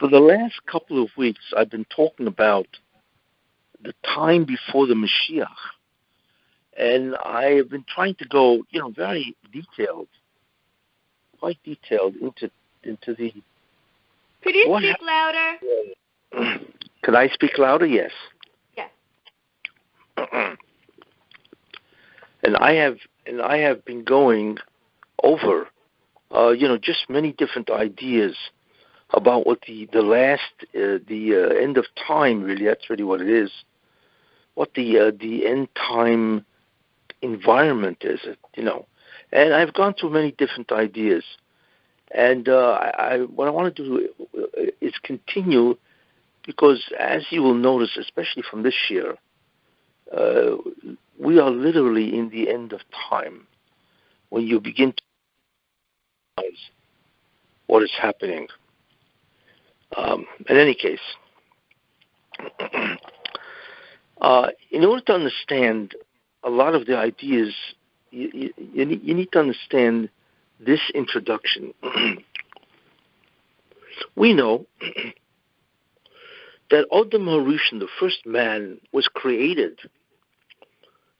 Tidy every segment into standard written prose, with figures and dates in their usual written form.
For the last couple of weeks, I've been talking about the time before the Mashiach, and I have been trying to go, very detailed, quite detailed into the. Could you speak louder? Could I speak louder? Yes. Yes. And I have been going over, just many different ideas about what the end of time, really, that's really what it is, what the end time environment is, and I've gone through many different ideas, and what I want to do is continue, because as you will notice, especially from this year, we are literally in the end of time when you begin to realize what is happening. In any case, in order to understand a lot of the ideas, you need to understand this introduction. We know that Adam HaRishon, the first man, was created,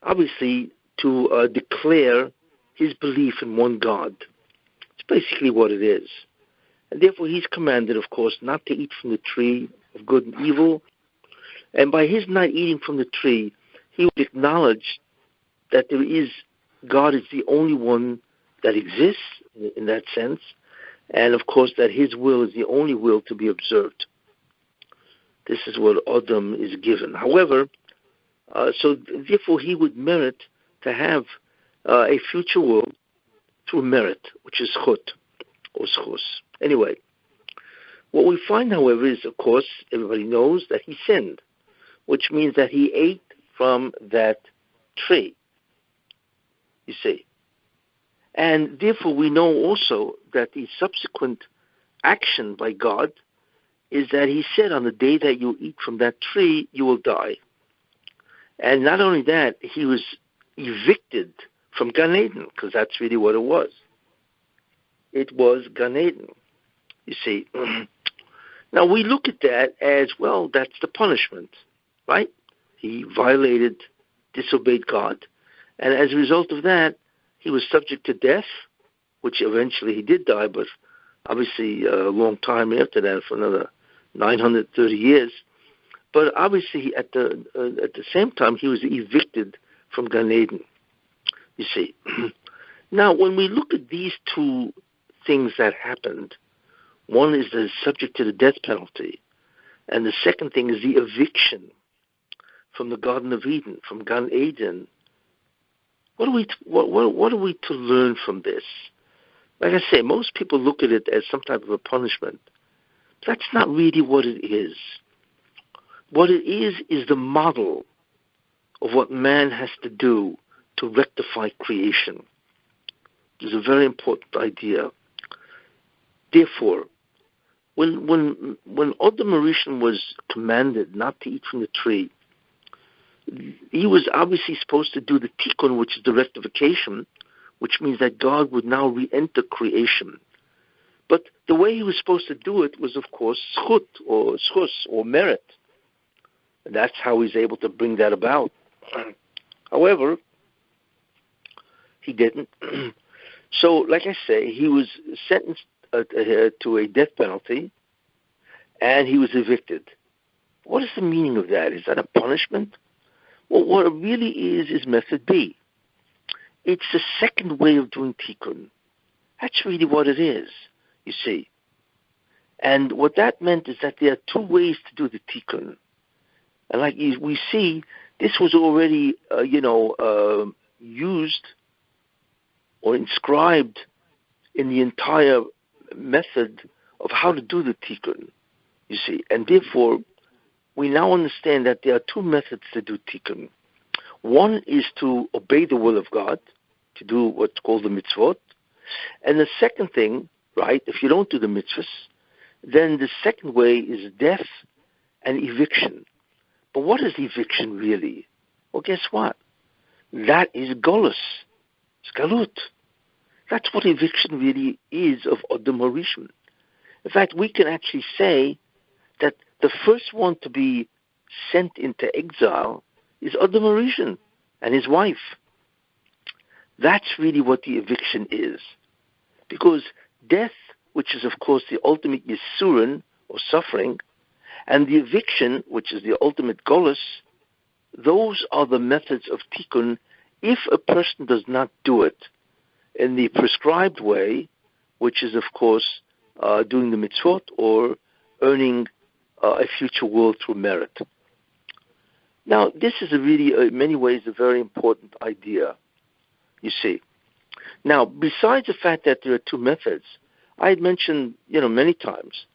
obviously, to declare his belief in one God. It's basically what it is. And therefore he's commanded, of course, not to eat from the tree of good and evil. And by his not eating from the tree, he would acknowledge that God is the only one that exists in that sense. And of course that his will is the only will to be observed. This is what Adam is given. However, so therefore he would merit to have a future world through merit, which is chut or schus. Anyway, what we find, however, is, of course, everybody knows that he sinned, which means that he ate from that tree, you see. And therefore we know also that the subsequent action by God is that he said, on the day that you eat from that tree, you will die. And not only that, he was evicted from Gan Eden, because that's really what it was. It was Gan Eden, you see. Now we look at that as, well, that's the punishment, right? He violated, disobeyed God, and as a result of that, he was subject to death, which eventually he did die, but obviously a long time after that, for another 930 years. But obviously at the same time, he was evicted from Gan Eden, you see. Now, when we look at these two things that happened, one is the subject to the death penalty, and the second thing is the eviction from the Garden of Eden, from Gan Eden. What are we to learn from this? Like I say, most people look at it as some type of a punishment. That's not really what it is. What it is the model of what man has to do to rectify creation. It's a very important idea. Therefore, when Adam HaRishon was commanded not to eat from the tree, he was obviously supposed to do the tikkun, which is the rectification, which means that God would now re-enter creation. But the way he was supposed to do it was, of course, schut or schus or merit. And that's how he's able to bring that about. However, he didn't. So, like I say, he was sentenced to a death penalty, and he was evicted. What is the meaning of that? Is that a punishment? Well, what it really is method B. It's the second way of doing tikkun. That's really what it is, you see. And what that meant is that there are two ways to do the tikkun. And like we see, this was already, used or inscribed in the entire method of how to do the tikkun, you see. And therefore, we now understand that there are two methods to do tikkun. One is to obey the will of God, to do what's called the mitzvot. And the second thing, right, if you don't do the mitzvahs, then the second way is death and eviction. But what is eviction really? Well, guess what? That is golus. It's galut. That's what eviction really is of Adam HaRishon. In fact, we can actually say that the first one to be sent into exile is Adam HaRishon and his wife. That's really what the eviction is. Because death, which is of course the ultimate Yisurin, or suffering, and the eviction, which is the ultimate Golus, those are the methods of tikkun if a person does not do it in the prescribed way, which is of course doing the mitzvot or earning a future world through merit. Now, this is really, in many ways, a very important idea, you see. Now, besides the fact that there are two methods, I had mentioned, many times,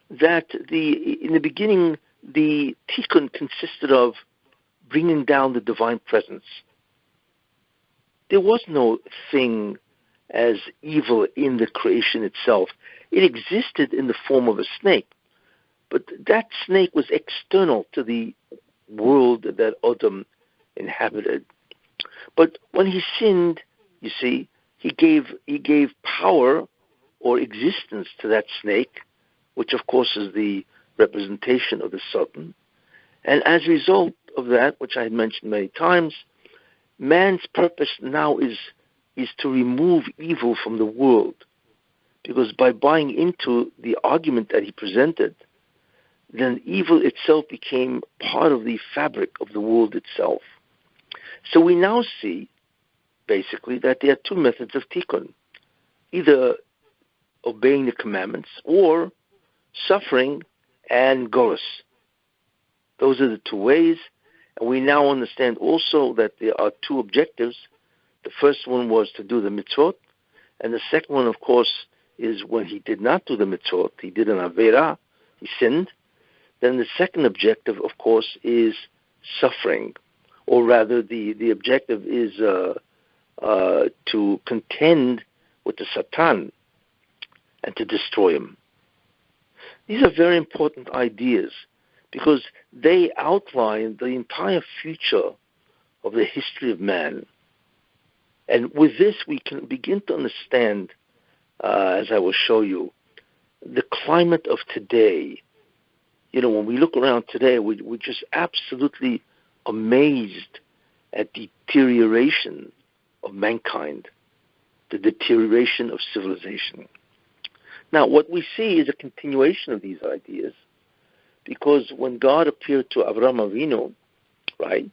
that in the beginning, the tikkun consisted of bringing down the divine presence. There was no thing as evil in the creation itself. It existed in the form of a snake, but that snake was external to the world that Adam inhabited. But when he sinned, you see, he gave power or existence to that snake, which of course is the representation of the Satan. And as a result of that, which I had mentioned many times, man's purpose now is to remove evil from the world. Because by buying into the argument that he presented, then evil itself became part of the fabric of the world itself. So we now see, basically, that there are two methods of tikkun. Either obeying the commandments or suffering and golus. Those are the two ways. And we now understand also that there are two objectives. The first one was to do the mitzvot. And the second one, of course, is when he did not do the mitzvot, he did an avera, he sinned. Then the second objective, of course, is suffering. Or rather, the objective is to contend with the Satan and to destroy him. These are very important ideas because they outline the entire future of the history of man. And with this, we can begin to understand, as I will show you, the climate of today. When we look around today, we're just absolutely amazed at the deterioration of mankind, the deterioration of civilization. Now, what we see is a continuation of these ideas, because when God appeared to Avraham Avinu, right,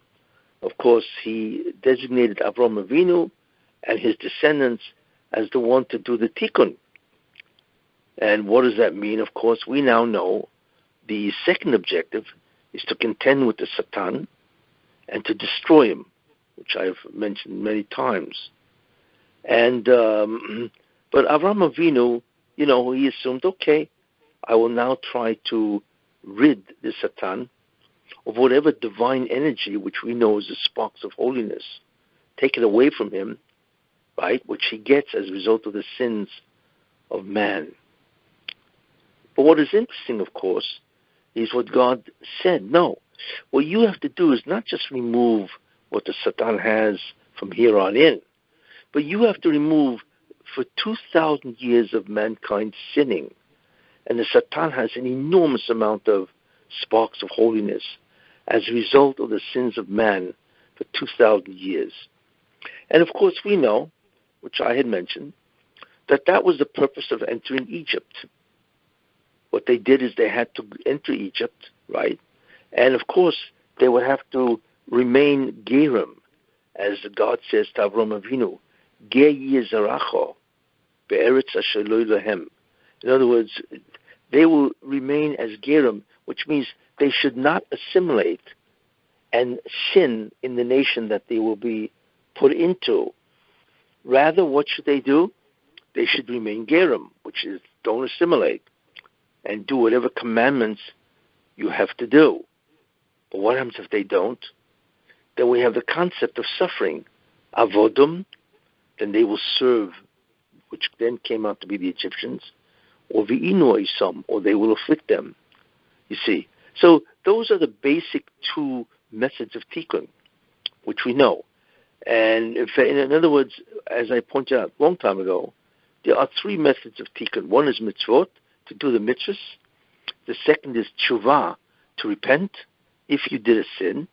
of course, he designated Avraham Avinu and his descendants as the one to do the tikkun. And what does that mean? Of course, we now know the second objective is to contend with the Satan and to destroy him, which I have mentioned many times. And but Avraham Avinu, he assumed, okay, I will now try to rid the Satan of whatever divine energy, which we know is the sparks of holiness, take it away from him, right, which he gets as a result of the sins of man. But what is interesting, of course, is what God said. No, what you have to do is not just remove what the Satan has from here on in, but you have to remove for 2,000 years of mankind sinning. And the Satan has an enormous amount of sparks of holiness as a result of the sins of man for 2,000 years. And of course we know, which I had mentioned, that was the purpose of entering Egypt. What they did is they had to enter Egypt, right? And of course they would have to remain gerim, as God says to Avraham Avinu, Ger yizaracho be'eretz asher lo lahem. In other words, they will remain as gerim, which means they should not assimilate and sin in the nation that they will be put into. Rather, what should they do? They should remain gerim, which is don't assimilate and do whatever commandments you have to do. But what happens if they don't? Then we have the concept of suffering. Avodum, then they will serve, which then came out to be the Egyptians, or V'ino Isam, or they will afflict them. You see. So those are the basic two methods of tikkun, which we know. And in other words, as I pointed out a long time ago, there are three methods of tikkun. One is mitzvot, to do the mitzvahs. The second is tshuva, to repent if you did a sin.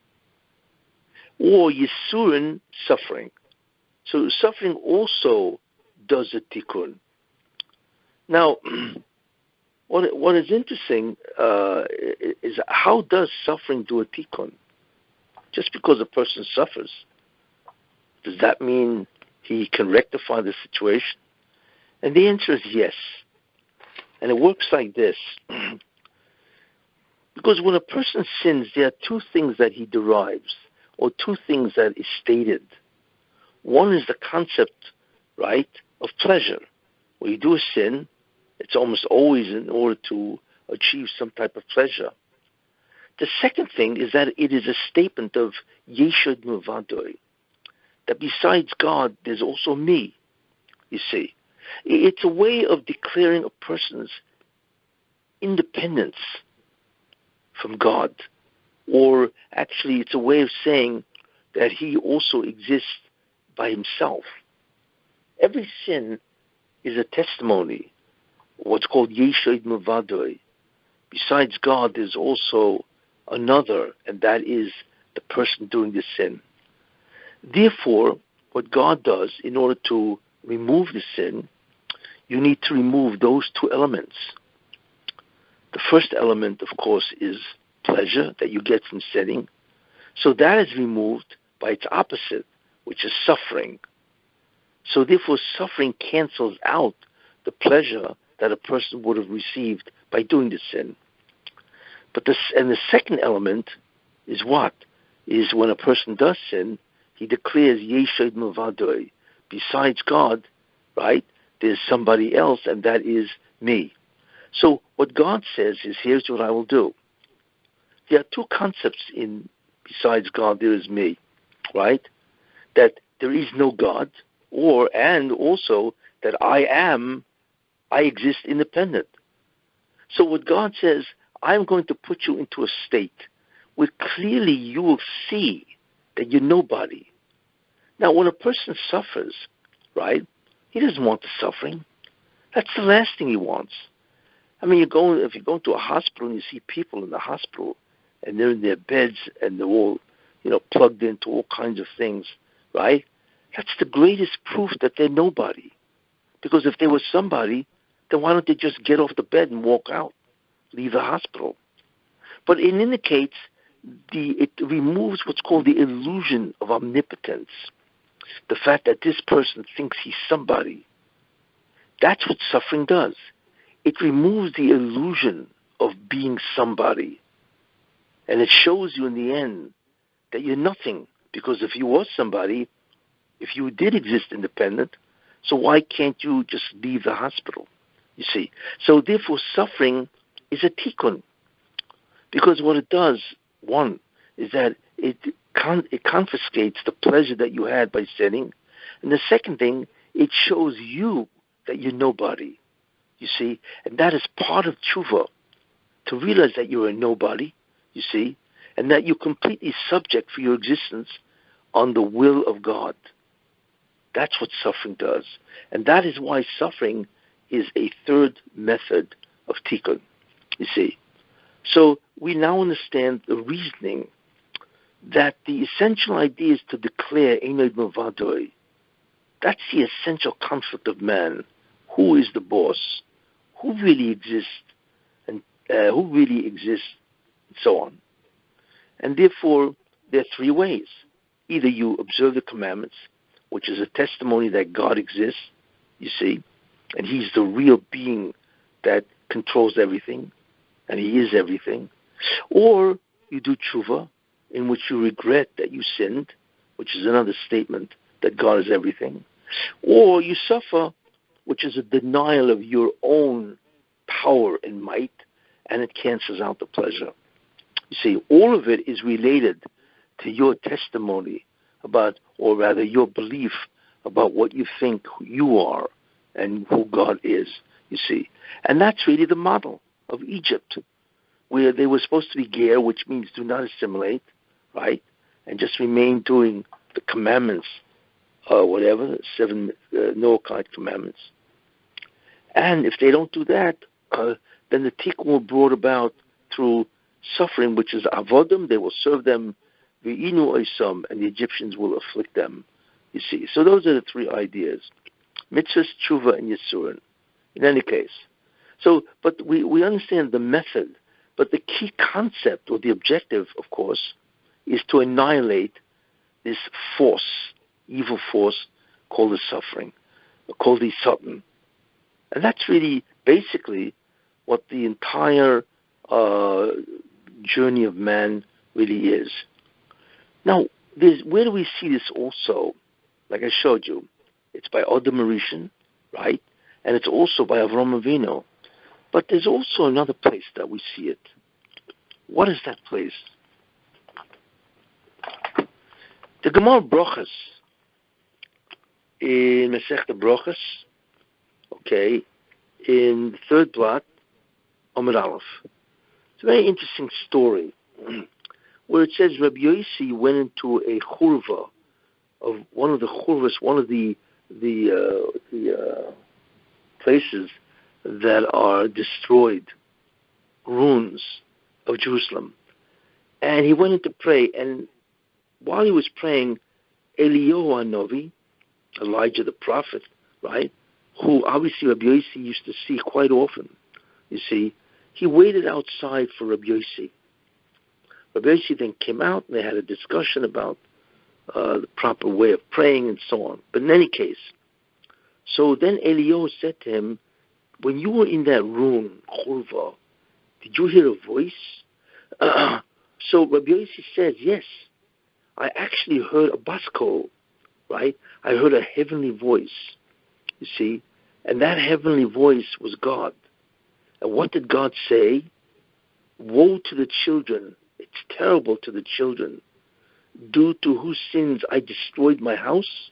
Or yisurin, suffering. So suffering also does a tikkun. Now, what is interesting is how does suffering do a tikkun? Just because a person suffers, does that mean he can rectify the situation? And the answer is yes. And it works like this. Because when a person sins, there are two things that he derives, or two things that is stated. One is the concept, right, of pleasure. When you do a sin, it's almost always in order to achieve some type of pleasure. The second thing is that it is a statement of Yeshod Muvadoi, that besides God, there's also me, you see. It's a way of declaring a person's independence from God. Or actually, it's a way of saying that he also exists by himself. Every sin is a testimony, what's called Yeshod Muvadoi. Besides God, there's also another, and that is the person doing the sin. Therefore, what God does, in order to remove the sin, you need to remove those two elements. The first element, of course, is pleasure that you get from sinning. So that is removed by its opposite, which is suffering. So therefore, suffering cancels out the pleasure that a person would have received by doing the sin. But the second element is what? Is when a person does sin, he declares Yeshod Muvadoi. Besides God, right, there's somebody else, and that is me. So what God says is, here's what I will do. There are two concepts in besides God, there is me, right? That there is no God, and also that I exist independent. So what God says, I'm going to put you into a state where clearly you will see that you're nobody. Now, when a person suffers, right, he doesn't want the suffering. That's the last thing he wants. I mean, if you're going to a hospital and you see people in the hospital and they're in their beds and they're all, plugged into all kinds of things, right? That's the greatest proof that they're nobody. Because if they were somebody, then why don't they just get off the bed and walk out, leave the hospital? But it indicates it removes what's called the illusion of omnipotence. The fact that this person thinks he's somebody. That's what suffering does. It removes the illusion of being somebody. And it shows you in the end that you're nothing. Because if you was somebody, if you did exist independent, so why can't you just leave the hospital? You see. So therefore suffering is a tikkun. Because what it does, one, is that it confiscates the pleasure that you had by sinning. And the second thing, it shows you that you're nobody. You see. And that is part of tshuva. To realize that you're a nobody, you see, and that you're completely subject for your existence on the will of God. That's what suffering does. And that is why suffering is a third method of tikkun, you see. So we now understand the reasoning that the essential idea is to declare Einod Mavadoi. That's the essential conflict of man. Who is the boss? Who really exists? And so on. And therefore, there are three ways. Either you observe the commandments, which is a testimony that God exists, you see, and he's the real being that controls everything, and he is everything. Or you do tshuva, in which you regret that you sinned, which is another statement that God is everything. Or you suffer, which is a denial of your own power and might, and it cancels out the pleasure. You see, all of it is related to your testimony about, or rather your belief about what you think you are and who God is, you see. And that's really the model of Egypt, where they were supposed to be ger, which means do not assimilate, right, and just remain doing the commandments, whatever, 7 Noahide commandments. And if they don't do that, then the tikkun were brought about through suffering, which is avodim. They will serve them, v'inu oisam, and the Egyptians will afflict them. You see, so those are the three ideas: mitzvahs, tshuva, and yisurin. In any case, but we understand the method, but the key concept or the objective, of course, is to annihilate this force, evil force called the suffering, called the Satan. And that's really basically what the entire journey of man really is. Now, where do we see this also? Like I showed you, it's by Adam Arishan, right? And it's also by Avram Avinu. But there's also another place that we see it. What is that place? The Gemara Brochas in Masechta Brochas, okay, in the third blot, Amud Aleph. It's a very interesting story where it says Rabbi Yossi went into a churva of one of the churvas, one of the places that are destroyed, ruins of Jerusalem, and he went in to pray. And while he was praying, Eliyahu Hanavi, Elijah the prophet, right, who obviously Rabbi Yossi used to see quite often, you see, he waited outside for Rabbi Yossi. Rabbi Yossi then came out, and they had a discussion about the proper way of praying and so on. But in any case, so then Eliyahu said to him, when you were in that room, Churva, did you hear a voice? So Rabbi Yossi says, yes, I actually heard a baskol, right? I heard a heavenly voice, you see, and that heavenly voice was God. And what did God say? Woe to the children, it's terrible to the children, due to whose sins I destroyed my house,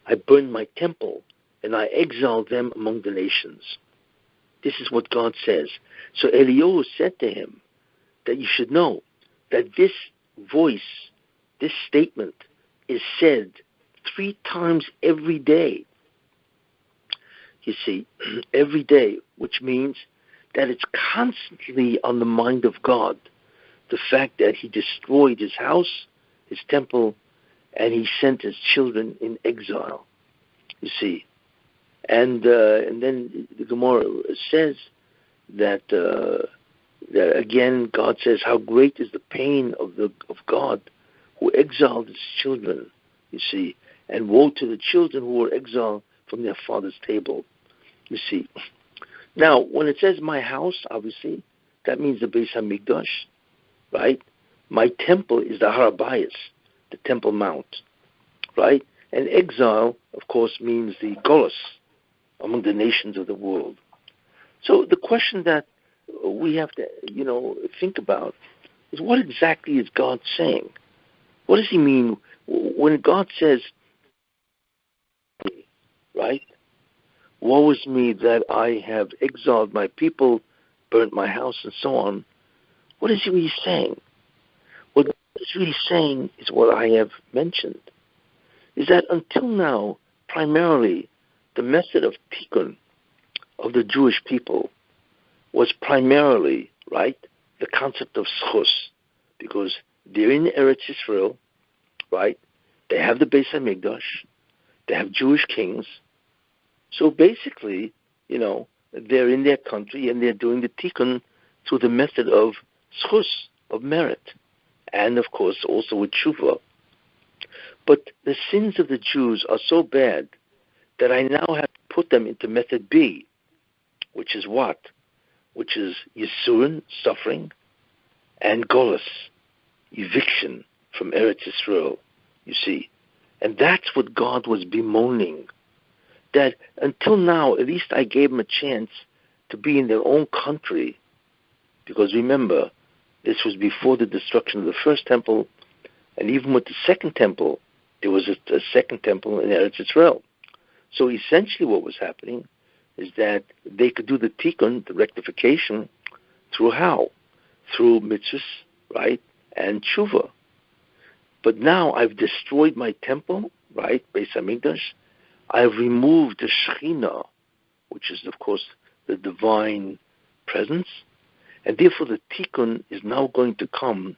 I burned my temple, and I exiled them among the nations. This is what God says. So Eliyahu said to him that you should know that this voice, this statement, is said 3 times every day. You see, every day, which means that it's constantly on the mind of God, the fact that he destroyed his house, his temple, and he sent his children in exile, you see. And then the Gemara says that again, God says, how great is the pain of God who exiled his children, you see, and woe to the children who were exiled from their father's table, you see. Now, when it says my house, obviously, that means the Beis HaMikdash, right? My temple is the Har HaBayis, the Temple Mount, right? And exile, of course, means the Golus among the nations of the world. So the question that we have to, think about is what exactly is God saying? What does he mean when God says, right? Woe is me that I have exiled my people, burnt my house, and so on. What is he really saying? What God is really saying is what I have mentioned, is that until now, primarily, the method of tikkun of the Jewish people was primarily, right, the concept of schus, because they're in Eretz Yisrael, right? They have the Beis HaMikdash, they have Jewish kings. So basically, they're in their country and they're doing the tikkun through the method of schus, of merit, and of course also with tshuva. But the sins of the Jews are so bad that I now have to put them into method B, which is what? Which is Yisurin, suffering, and Golus, eviction from Eretz Yisrael, you see. And that's what God was bemoaning, that until now, at least I gave them a chance to be in their own country, because remember, this was before the destruction of the first temple, and even with the second temple, there was a second temple in Eretz Yisrael. So essentially what was happening is that they could do the tikkun, the rectification, through how? Through mitzvahs, right, and tshuva. But now I've destroyed my temple, right, Beis HaMikdash. I've removed the Shekhinah, which is, of course, the divine presence, and therefore the tikkun is now going to come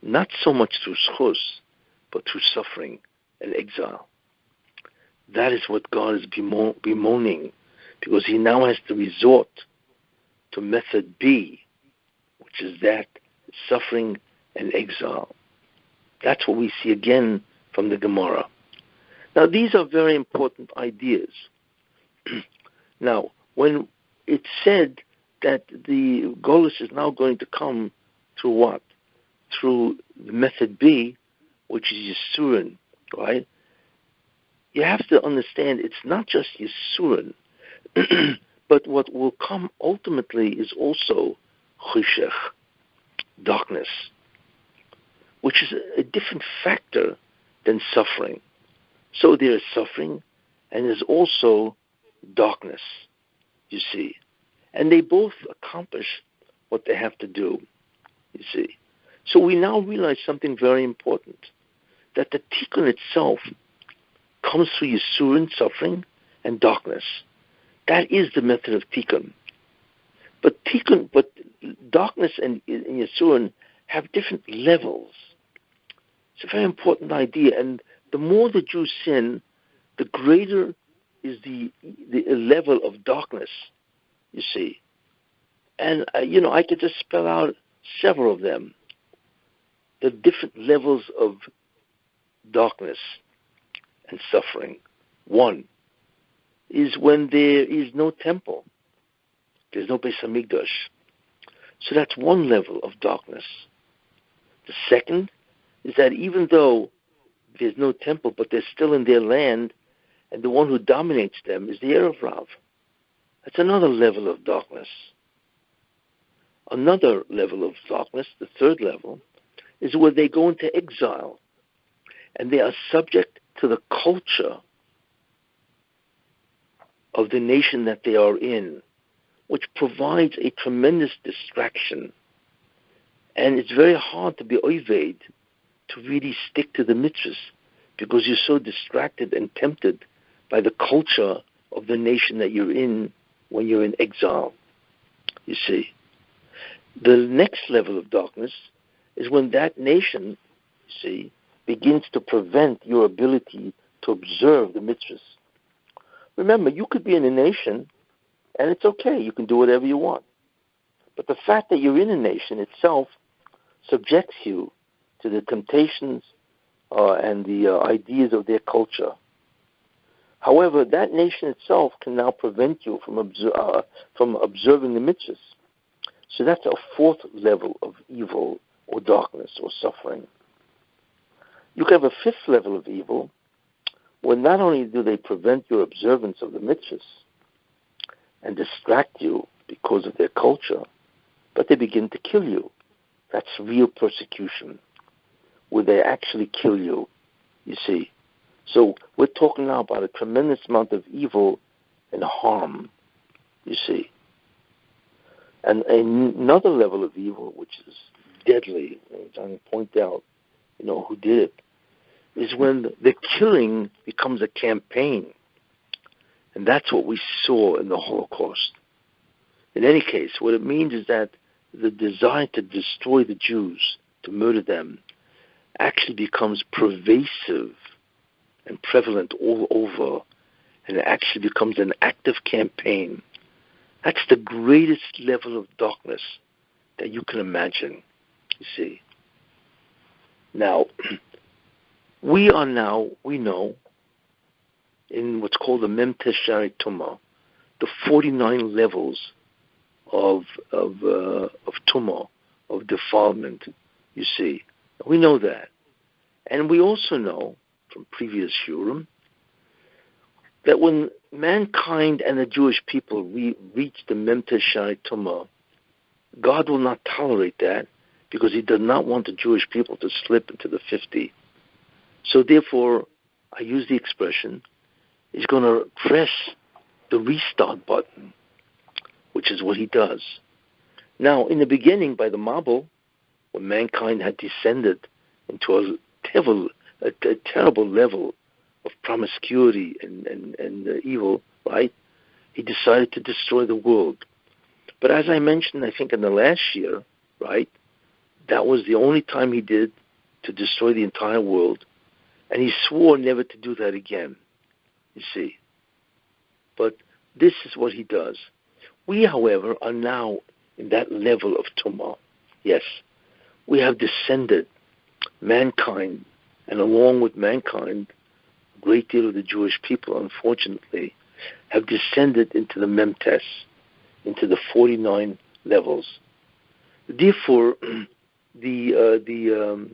not so much through schus, but through suffering and exile. That is what God is bemoaning, because he now has to resort to method B, which is that suffering and exile. That's what we see again from the Gemara. Now, these are very important ideas. Now, when it's said that the Golus is now going to come through what? Through the method B, which is Yisurin, right? You have to understand it's not just Yisurin, but what will come ultimately is also Chishech, darkness, which is a different factor than suffering. So there is suffering, and there's also darkness, you see. And they both accomplish what they have to do, you see. So we now realize something very important, that the tikkun itself comes through Yisurin, suffering, and darkness. That is the method of tikkun. But darkness and Yisurin have different levels. It's a very important idea, and the more the Jews sin, the greater is the level of darkness, you see. And, I could just spell out several of them. The different levels of darkness and suffering. One is when there is no temple. There's no Beis Hamikdash. So that's one level of darkness. The second is that even though there's no temple, but they're still in their land, and the one who dominates them is the Erev Rav. That's another level of darkness. Another level of darkness, the third level, is where they go into exile, and they are subject to the culture of the nation that they are in, which provides a tremendous distraction. And it's very hard to be oived, to really stick to the mitzvahs, because you're so distracted and tempted by the culture of the nation that you're in when you're in exile, you see. The next level of darkness is when that nation, you see, begins to prevent your ability to observe the mitzvahs. Remember, you could be in a nation, and it's okay, you can do whatever you want. But the fact that you're in a nation itself subjects you to the temptations and the ideas of their culture. However, that nation itself can now prevent you from observing the mitzvahs. So that's a fourth level of evil or darkness or suffering. You can have a fifth level of evil, where not only do they prevent your observance of the mitzvahs and distract you because of their culture, but they begin to kill you. That's real persecution, where they actually kill you, you see. So we're talking now about a tremendous amount of evil and harm, you see. And another level of evil, which is deadly, I'm trying to point out, who did it, is when the killing becomes a campaign. And that's what we saw in the Holocaust. In any case, what it means is that the desire to destroy the Jews, to murder them, actually becomes pervasive and prevalent all over, and it actually becomes an active campaign. That's the greatest level of darkness that you can imagine, you see. Now, we know, in what's called the Mem Teshari Tumah, the 49 levels of tumah, of defilement, you see. We know that. And we also know from previous Shiurim that when mankind and the Jewish people reach the Mem Teshari Tumah, God will not tolerate that, because he does not want the Jewish people to slip into the 50. So therefore, I use the expression, he's going to press the restart button, which is what he does. Now, in the beginning, by the Mabul, when mankind had descended into a terrible level of promiscuity and evil, right? he decided to destroy the world. But as I mentioned, I think in the last year, right, that was the only time he did to destroy the entire world, and he swore never to do that again, you see. But this is what he does. We, however, are now in that level of tumah. Yes, we have descended, mankind, and along with mankind, a great deal of the Jewish people, unfortunately, have descended into the Memtes, into the 49 levels. Therefore, the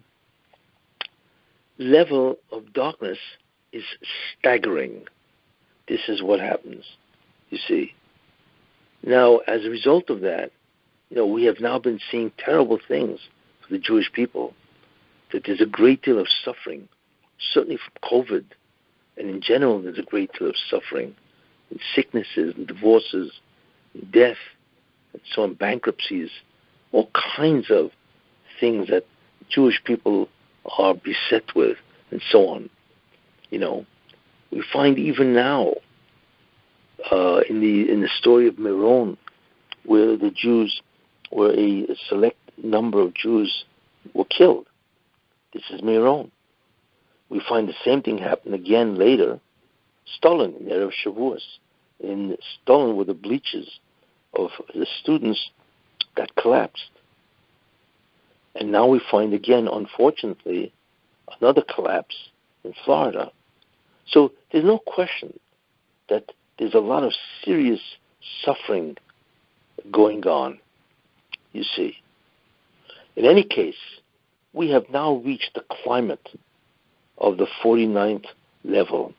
level of darkness is staggering. This is what happens, you see. Now, as a result of that, we have now been seeing terrible things for the Jewish people, that there's a great deal of suffering, certainly from COVID, and in general there's a great deal of suffering, and sicknesses, and divorces, and death, and so on, bankruptcies, all kinds of things that Jewish people are beset with, and so on. We find even now in the story of Meron, where the Jews, where a select number of Jews were killed. This is Meron. We find the same thing happen again later. Stalin, in Erev Shavuos. In Stalin were the bleachers of the students that collapsed. And now we find again, unfortunately, another collapse in Florida. So there's no question that there's a lot of serious suffering going on, you see. In any case, we have now reached the climate of the 49th level,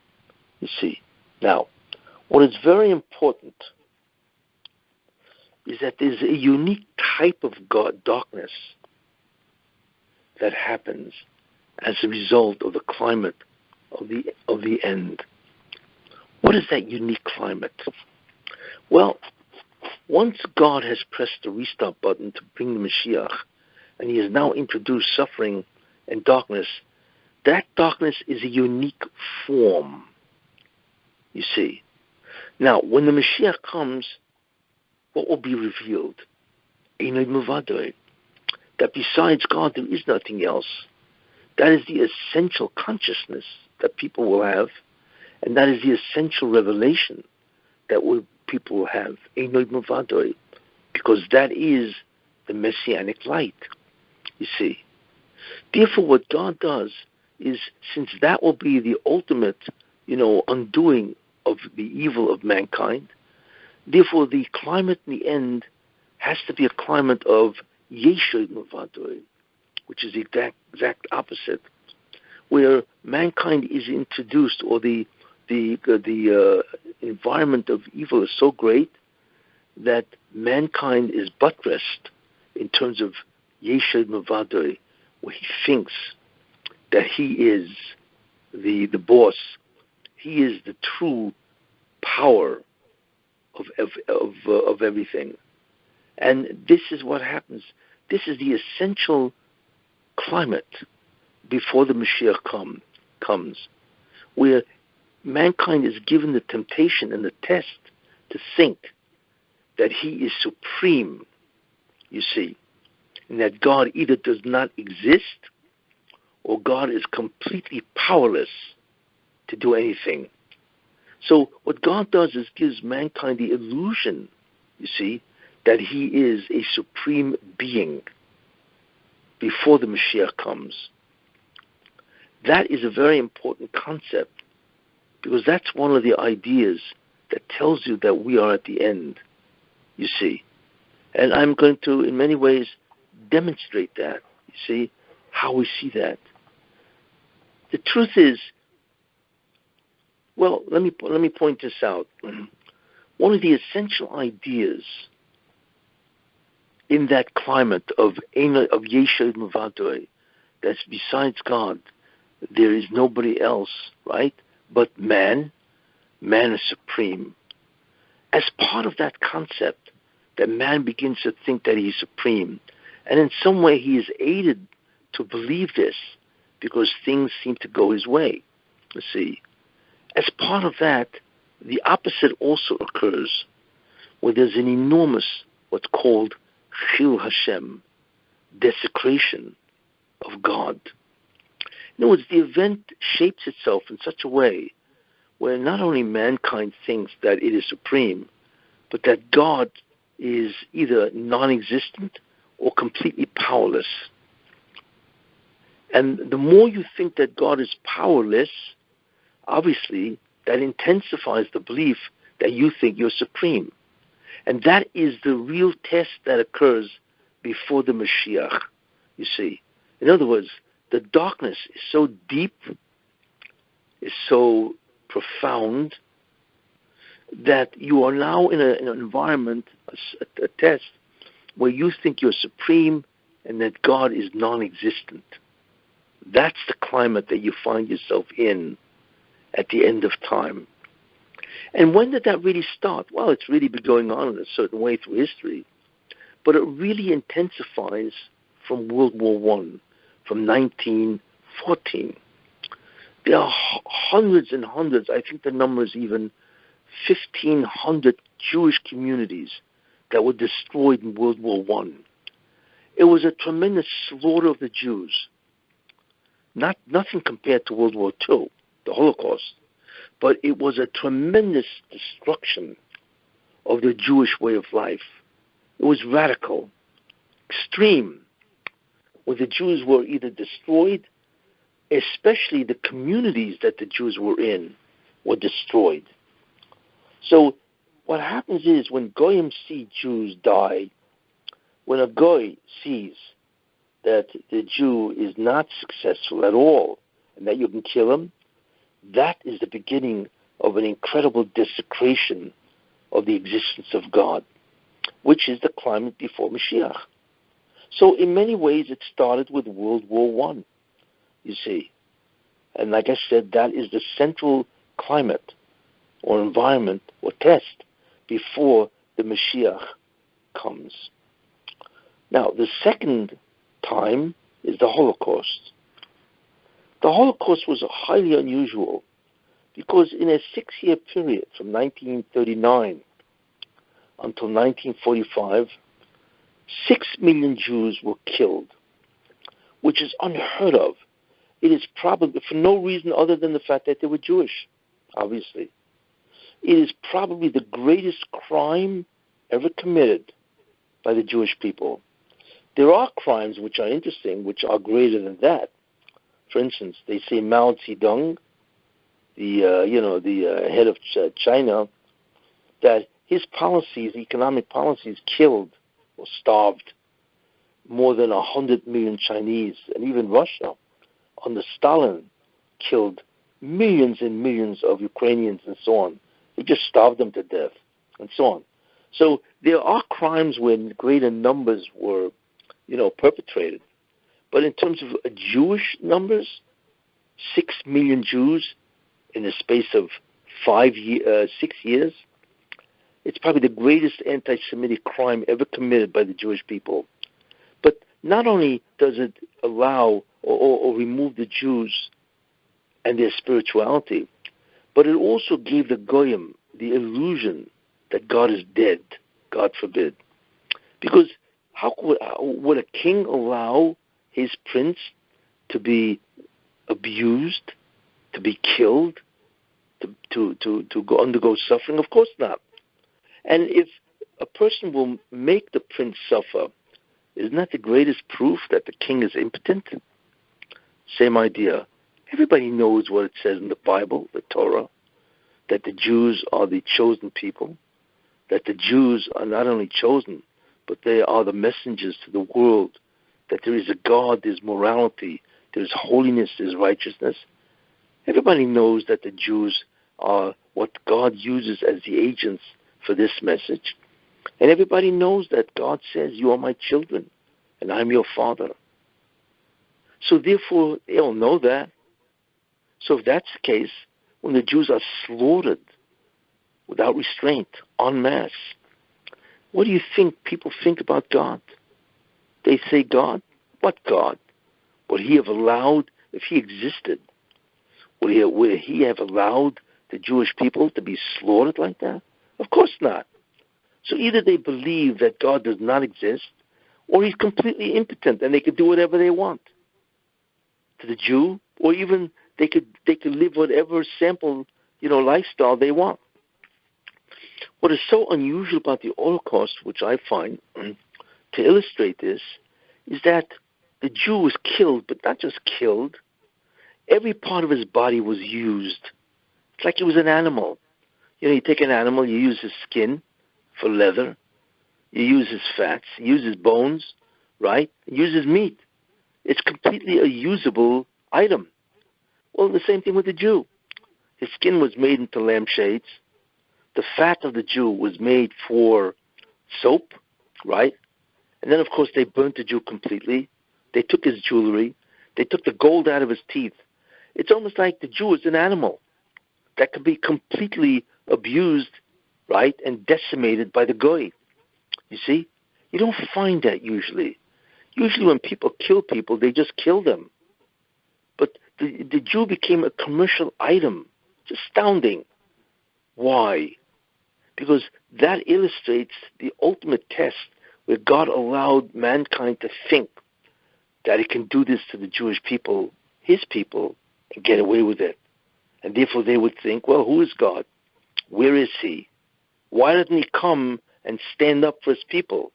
you see. Now, what is very important is that there's a unique type of darkness that happens as a result of the climate of the end. What is that unique climate? Well, once God has pressed the restart button to bring the Mashiach, and he has now introduced suffering and darkness, that darkness is a unique form, you see. Now, when the Mashiach comes, what will be revealed? Einod Muvadoi. That besides God, there is nothing else. That is the essential consciousness that people will have, and that is the essential revelation that people will have. Einod Muvadoi. Because that is the Messianic light, you see. Therefore, what God does is, since that will be the ultimate, undoing of the evil of mankind, therefore the climate in the end has to be a climate of Yeshod Muvadoi, which is the exact opposite, where mankind is introduced, or the environment of evil is so great that mankind is buttressed in terms of Yeshod Muvadoi, where he thinks that he is the boss. He is the true power of everything. And this is what happens. This is the essential climate before the Mashiach comes, where mankind is given the temptation and the test to think that he is supreme, you see, and that God either does not exist or God is completely powerless to do anything. So what God does is gives mankind the illusion, you see, that he is a supreme being before the Mashiach comes. That is a very important concept, because that's one of the ideas that tells you that we are at the end, you see. And I'm going to, in many ways, demonstrate that, you see, how we see that. The truth is, well, let me point this out. One of the essential ideas in that climate of Yeshod Muvadoi, that's besides God, there is nobody else, right? But man is supreme. As part of that concept, that man begins to think that he's supreme, and in some way he is aided to believe this because things seem to go his way, you see. As part of that, the opposite also occurs, where there's an enormous, what's called Chil Hashem, desecration of God. In other words, the event shapes itself in such a way where not only mankind thinks that it is supreme, but that God is either non-existent or completely powerless. And the more you think that God is powerless, obviously, that intensifies the belief that you think you're supreme. And that is the real test that occurs before the Mashiach, you see. In other words, the darkness is so deep, is so profound, that you are now in an environment, a test, where you think you're supreme and that God is non-existent. That's the climate that you find yourself in at the end of time. And when did that really start? Well, it's really been going on in a certain way through history, but it really intensifies from World War I, from 1914. There are hundreds and hundreds, I think the number is even 1,500 Jewish communities that were destroyed in World War I. It was a tremendous slaughter of the Jews. Nothing compared to World War II, the Holocaust, but it was a tremendous destruction of the Jewish way of life. It was radical, extreme, where the Jews were either destroyed, especially the communities that the Jews were in were destroyed. So what happens is when Goyim see Jews die, when a Goy sees that the Jew is not successful at all and that you can kill him, that is the beginning of an incredible desecration of the existence of God, which is the climate before Mashiach. So in many ways it started with World War I, you see. And like I said, that is the central climate or environment or test before the Mashiach comes. Now, the second time is the Holocaust. The Holocaust was highly unusual because in a 6-year period from 1939 until 1945, 6 million Jews were killed, which is unheard of. It is probably for no reason other than the fact that they were Jewish, obviously. It is probably the greatest crime ever committed by the Jewish people. There are crimes which are interesting, which are greater than that. For instance, they say Mao Zedong, the head of China, that his policies, economic policies, killed or starved more than 100 million Chinese, and even Russia, under Stalin, killed millions and millions of Ukrainians and so on. He just starved them to death and so on. So there are crimes when greater numbers were, perpetrated. But in terms of Jewish numbers, 6 million Jews in the space of 6 years, it's probably the greatest anti-Semitic crime ever committed by the Jewish people. But not only does it allow or remove the Jews and their spirituality, but it also gave the Goyim the illusion that God is dead, God forbid. Because how would a king allow his prince to be abused, to be killed, to undergo suffering? Of course not. And if a person will make the prince suffer, isn't that the greatest proof that the king is impotent? Same idea. Everybody knows what it says in the Bible, the Torah, that the Jews are the chosen people, that the Jews are not only chosen, but they are the messengers to the world, that there is a God, there's morality, there's holiness, there's righteousness. Everybody knows that the Jews are what God uses as the agents for this message. And everybody knows that God says, you are my children, and I'm your father. So therefore, they all know that. So if that's the case, when the Jews are slaughtered without restraint, en masse, what do you think people think about God? They say, God? What God? Would he have allowed, if he existed, would he have allowed the Jewish people to be slaughtered like that? Of course not. So either they believe that God does not exist, or he's completely impotent and they could do whatever they want to the Jew, or even they could live whatever sample, lifestyle they want. What is so unusual about the Holocaust, which I find to illustrate this, is that the Jew was killed, but not just killed. Every part of his body was used. It's like he was an animal. You take an animal, you use his skin for leather, you use his fats, you use his bones, right? You use his meat. It's completely a usable item. Well, the same thing with the Jew. His skin was made into lampshades. The fat of the Jew was made for soap, right? And then, of course, they burnt the Jew completely. They took his jewelry. They took the gold out of his teeth. It's almost like the Jew is an animal that could be completely abused, right, and decimated by the goy. You see? You don't find that usually. Usually when people kill people, they just kill them. But the Jew became a commercial item. It's astounding. Why? Because that illustrates the ultimate test where God allowed mankind to think that he can do this to the Jewish people, his people, and get away with it. And therefore they would think, well, who is God? Where is he? Why doesn't he come and stand up for his people?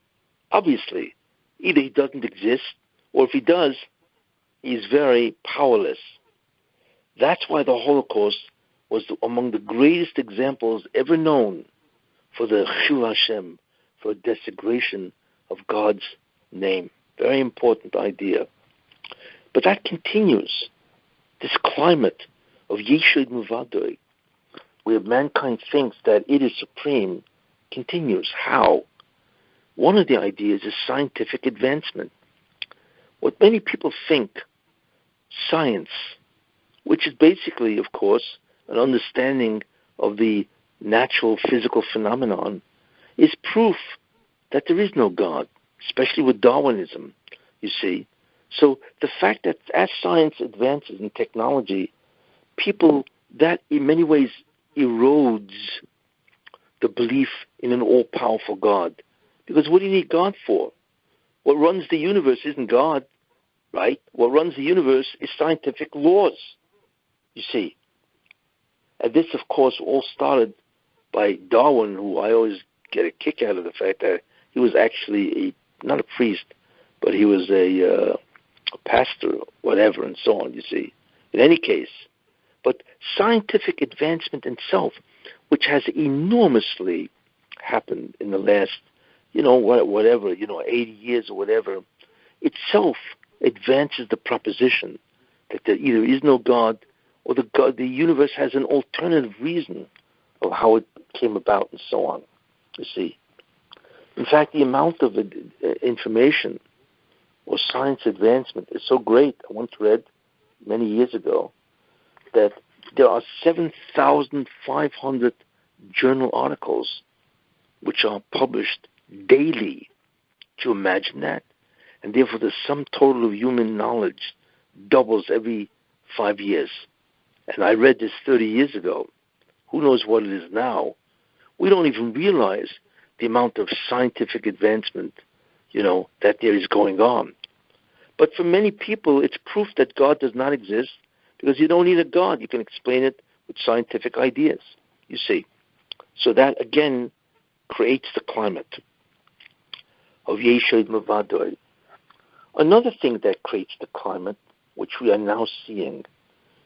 Obviously, either he doesn't exist, or if he does, he's very powerless. That's why the Holocaust was among the greatest examples ever known for the Chil Hashem, for a desecration of God's name. Very important idea. But that continues. This climate of Yeshud Muvadoi, where mankind thinks that it is supreme, continues. How? One of the ideas is scientific advancement. What many people think science, which is basically, of course, an understanding of the natural physical phenomenon, is proof that there is no God, especially with Darwinism, you see. So the fact that as science advances in technology, people, that in many ways erodes the belief in an all-powerful God. Because what do you need God for? What runs the universe isn't God, right? What runs the universe is scientific laws, you see. And this, of course, all started by Darwin, who I always get a kick out of the fact that he was actually not a priest, but he was a pastor, whatever, and so on, you see. In any case, but scientific advancement itself, which has enormously happened in the last, 80 years or whatever, itself advances the proposition that there either is no God or the universe has an alternative reason of how it came about and so on, you see. In fact, the amount of information or science advancement is so great. I once read many years ago that there are 7,500 journal articles which are published daily. Do you imagine that? And therefore the sum total of human knowledge doubles every 5 years. And I read this 30 years ago. Who knows what it is now? We don't even realize the amount of scientific advancement, that there is going on. But for many people, it's proof that God does not exist, because you don't need a God. You can explain it with scientific ideas, you see. So that, again, creates the climate of Yeshud Mavadoi. Another thing that creates the climate, which we are now seeing,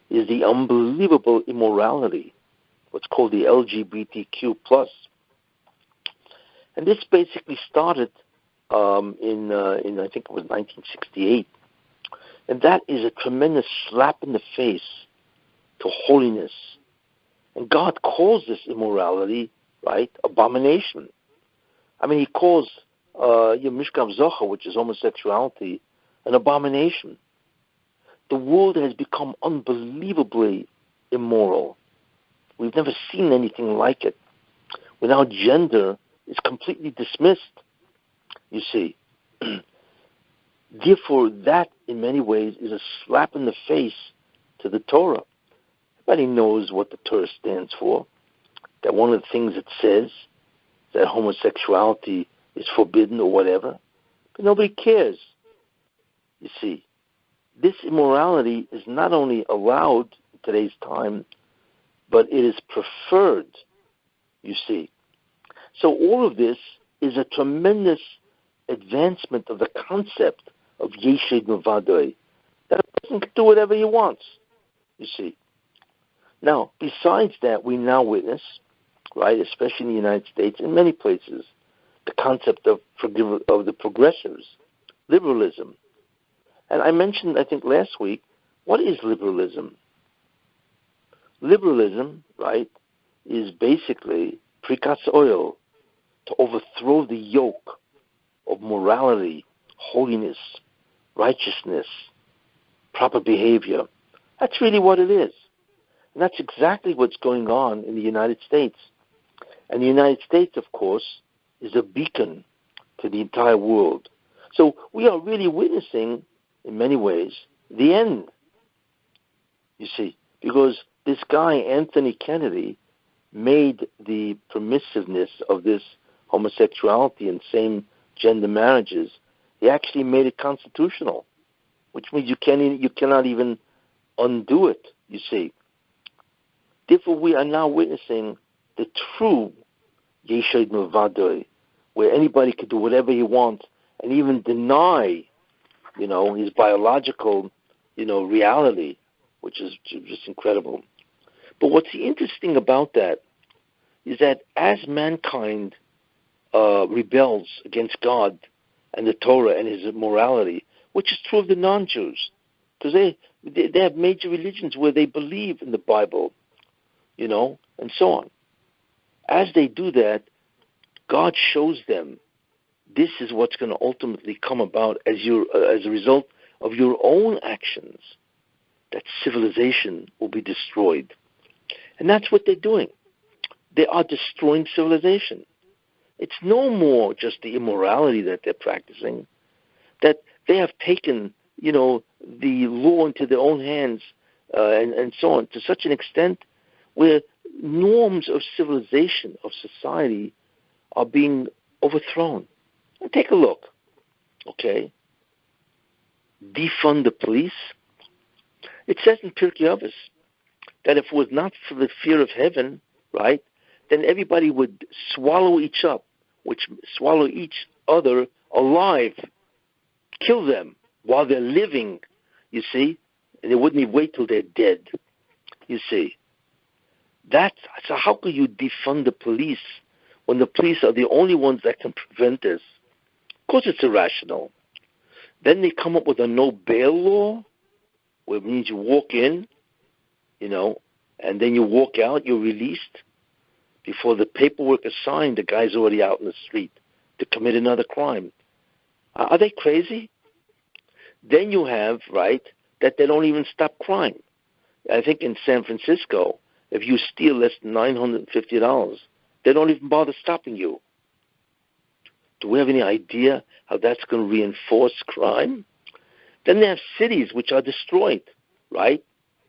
is the unbelievable immorality, what's called the LGBTQ+. And this basically started in I think it was 1968. And that is a tremendous slap in the face to holiness. And God calls this immorality, right, abomination. I mean, he calls Mishkav Zocha, which is homosexuality, an abomination. The world has become unbelievably immoral. We've never seen anything like it. Where now gender is completely dismissed, you see. Therefore, that, in many ways, is a slap in the face to the Torah. Everybody knows what the Torah stands for, that one of the things it says that homosexuality is forbidden or whatever, but nobody cares. You see, this immorality is not only allowed in today's time, but it is preferred, you see. So all of this is a tremendous advancement of the concept of Yeshid Mavadoi, that a person can do whatever he wants, you see. Now, besides that, we now witness, right, especially in the United States, in many places, the concept of the progressives, liberalism. And I mentioned, I think last week, what is liberalism? Liberalism, right, is basically prikas oil, to overthrow the yoke of morality, holiness, righteousness, proper behavior. That's really what it is. And that's exactly what's going on in the United States. And the United States, of course, is a beacon to the entire world. So we are really witnessing, in many ways, the end, you see, because this guy, Anthony Kennedy, made the permissiveness of this homosexuality and same-gender marriages, he actually made it constitutional, which means you cannot even undo it, you see. Therefore, we are now witnessing the true Yeshod Mavadoi, where anybody could do whatever he wants and even deny, his biological, reality, which is just incredible. But what's interesting about that is that as mankind rebels against God and the Torah and his morality, which is true of the non-Jews, because they have major religions where they believe in the Bible, and so on. As they do that, God shows them this is what's going to ultimately come about as a result of your own actions, that civilization will be destroyed. And that's what they're doing. They are destroying civilization. It's no more just the immorality that they're practicing, that they have taken, the law into their own hands and so on, to such an extent where norms of civilization, of society, are being overthrown. And take a look, okay? Defund the police. It says in Pirkei Avos that if it was not for the fear of heaven, right, then everybody would swallow each other alive, kill them while they're living, you see, and they wouldn't even wait till they're dead, you see. So how could you defund the police when the police are the only ones that can prevent this? Of course it's irrational. Then they come up with a no bail law, where it means you walk in, and then you walk out, you're released. Before the paperwork is signed, the guy's already out in the street to commit another crime. Are they crazy? Then you have, right, that they don't even stop crime. I think in San Francisco, if you steal less than $950, they don't even bother stopping you. Do we have any idea how that's going to reinforce crime? Then they have cities which are destroyed, right?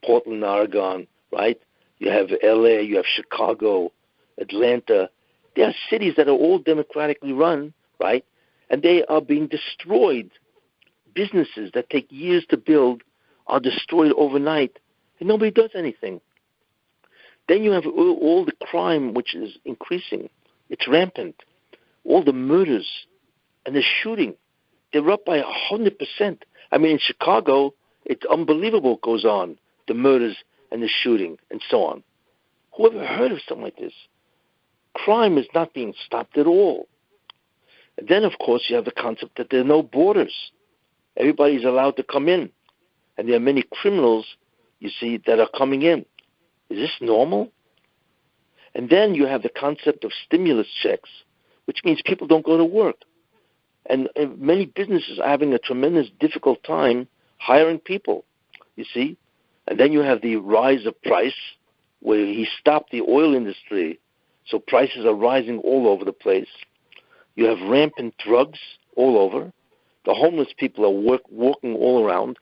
Portland, Oregon, right? You have LA, you have Chicago, Atlanta. There are cities that are all democratically run, right? And they are being destroyed. Businesses that take years to build are destroyed overnight, and nobody does anything. Then you have all the crime which is increasing. It's rampant. All the murders and the shooting, they're up by 100%. I mean, in Chicago, it's unbelievable what goes on, the murders and the shooting and so on. Who ever heard of something like this? Crime is not being stopped at all. And then, of course, you have the concept that there are no borders. Everybody's allowed to come in. And there are many criminals, you see, that are coming in. Is this normal? And then you have the concept of stimulus checks, which means people don't go to work. And many businesses are having a tremendous difficult time hiring people, you see. And then you have the rise of price, where he stopped the oil industry, so prices are rising all over the place. You have rampant drugs all over. The homeless people are walking all around.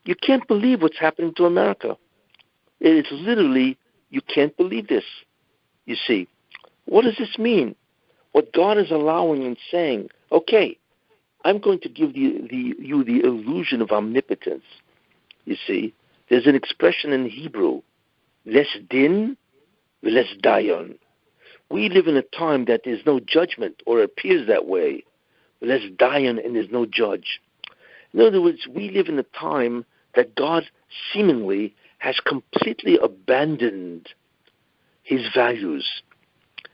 You can't believe what's happening to America. It's literally, you can't believe this. You see, what does this mean? What God is allowing and saying, okay, I'm going to give you the illusion of omnipotence. You see, there's an expression in Hebrew, les din, les dayon. We live in a time that there's no judgment, or appears that way. Les dayon, and there's no judge. In other words, we live in a time that God seemingly has completely abandoned his values,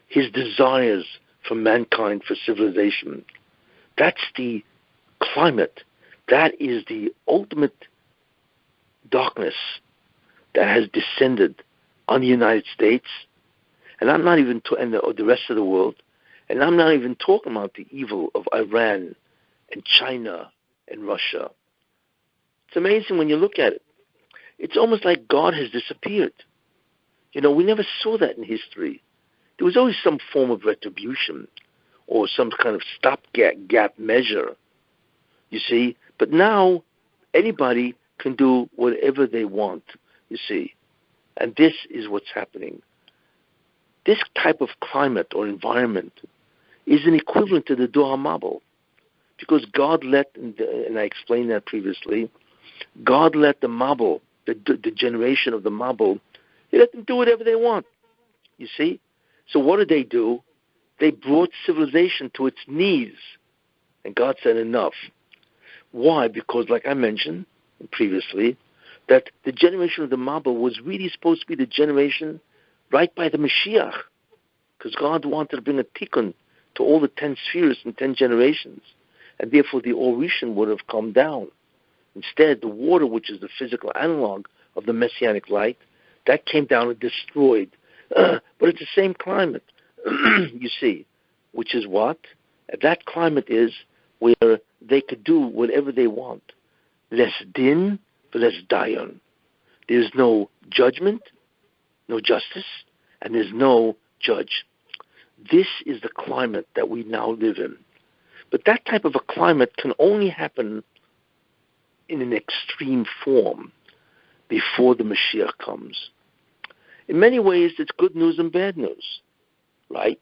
his desires for mankind, for civilization. That's the climate. That is the ultimate darkness that has descended on the United States, and I'm not even and the rest of the world, and I'm not even talking about the evil of Iran and China and Russia. It's amazing when you look at it. It's almost like God has disappeared. We never saw that in history. There was always some form of retribution or some kind of stopgap measure, you see. But now anybody can do whatever they want, you see. And this is what's happening. This type of climate or environment is an equivalent to the Dor HaMabul, because God let, and I explained that previously, God let the Mabul, the generation of the Mabul, He let them do whatever they want, you see. So what did they do? They brought civilization to its knees, and God said enough. Why? Because, like I mentioned previously, that the generation of the Mabul was really supposed to be the generation right by the Mashiach, because God wanted to bring a tikkun to all the 10 spheres and 10 generations, and therefore the Orishan would have come down. Instead, the water, which is the physical analog of the Messianic light, that came down and destroyed. But it's the same climate, you see, which is what? That climate is where they could do whatever they want. Les din, les dayon. There's no judgment, no justice, and there's no judge. This is the climate that we now live in. But that type of a climate can only happen in an extreme form before the Mashiach comes. In many ways, it's good news and bad news, right?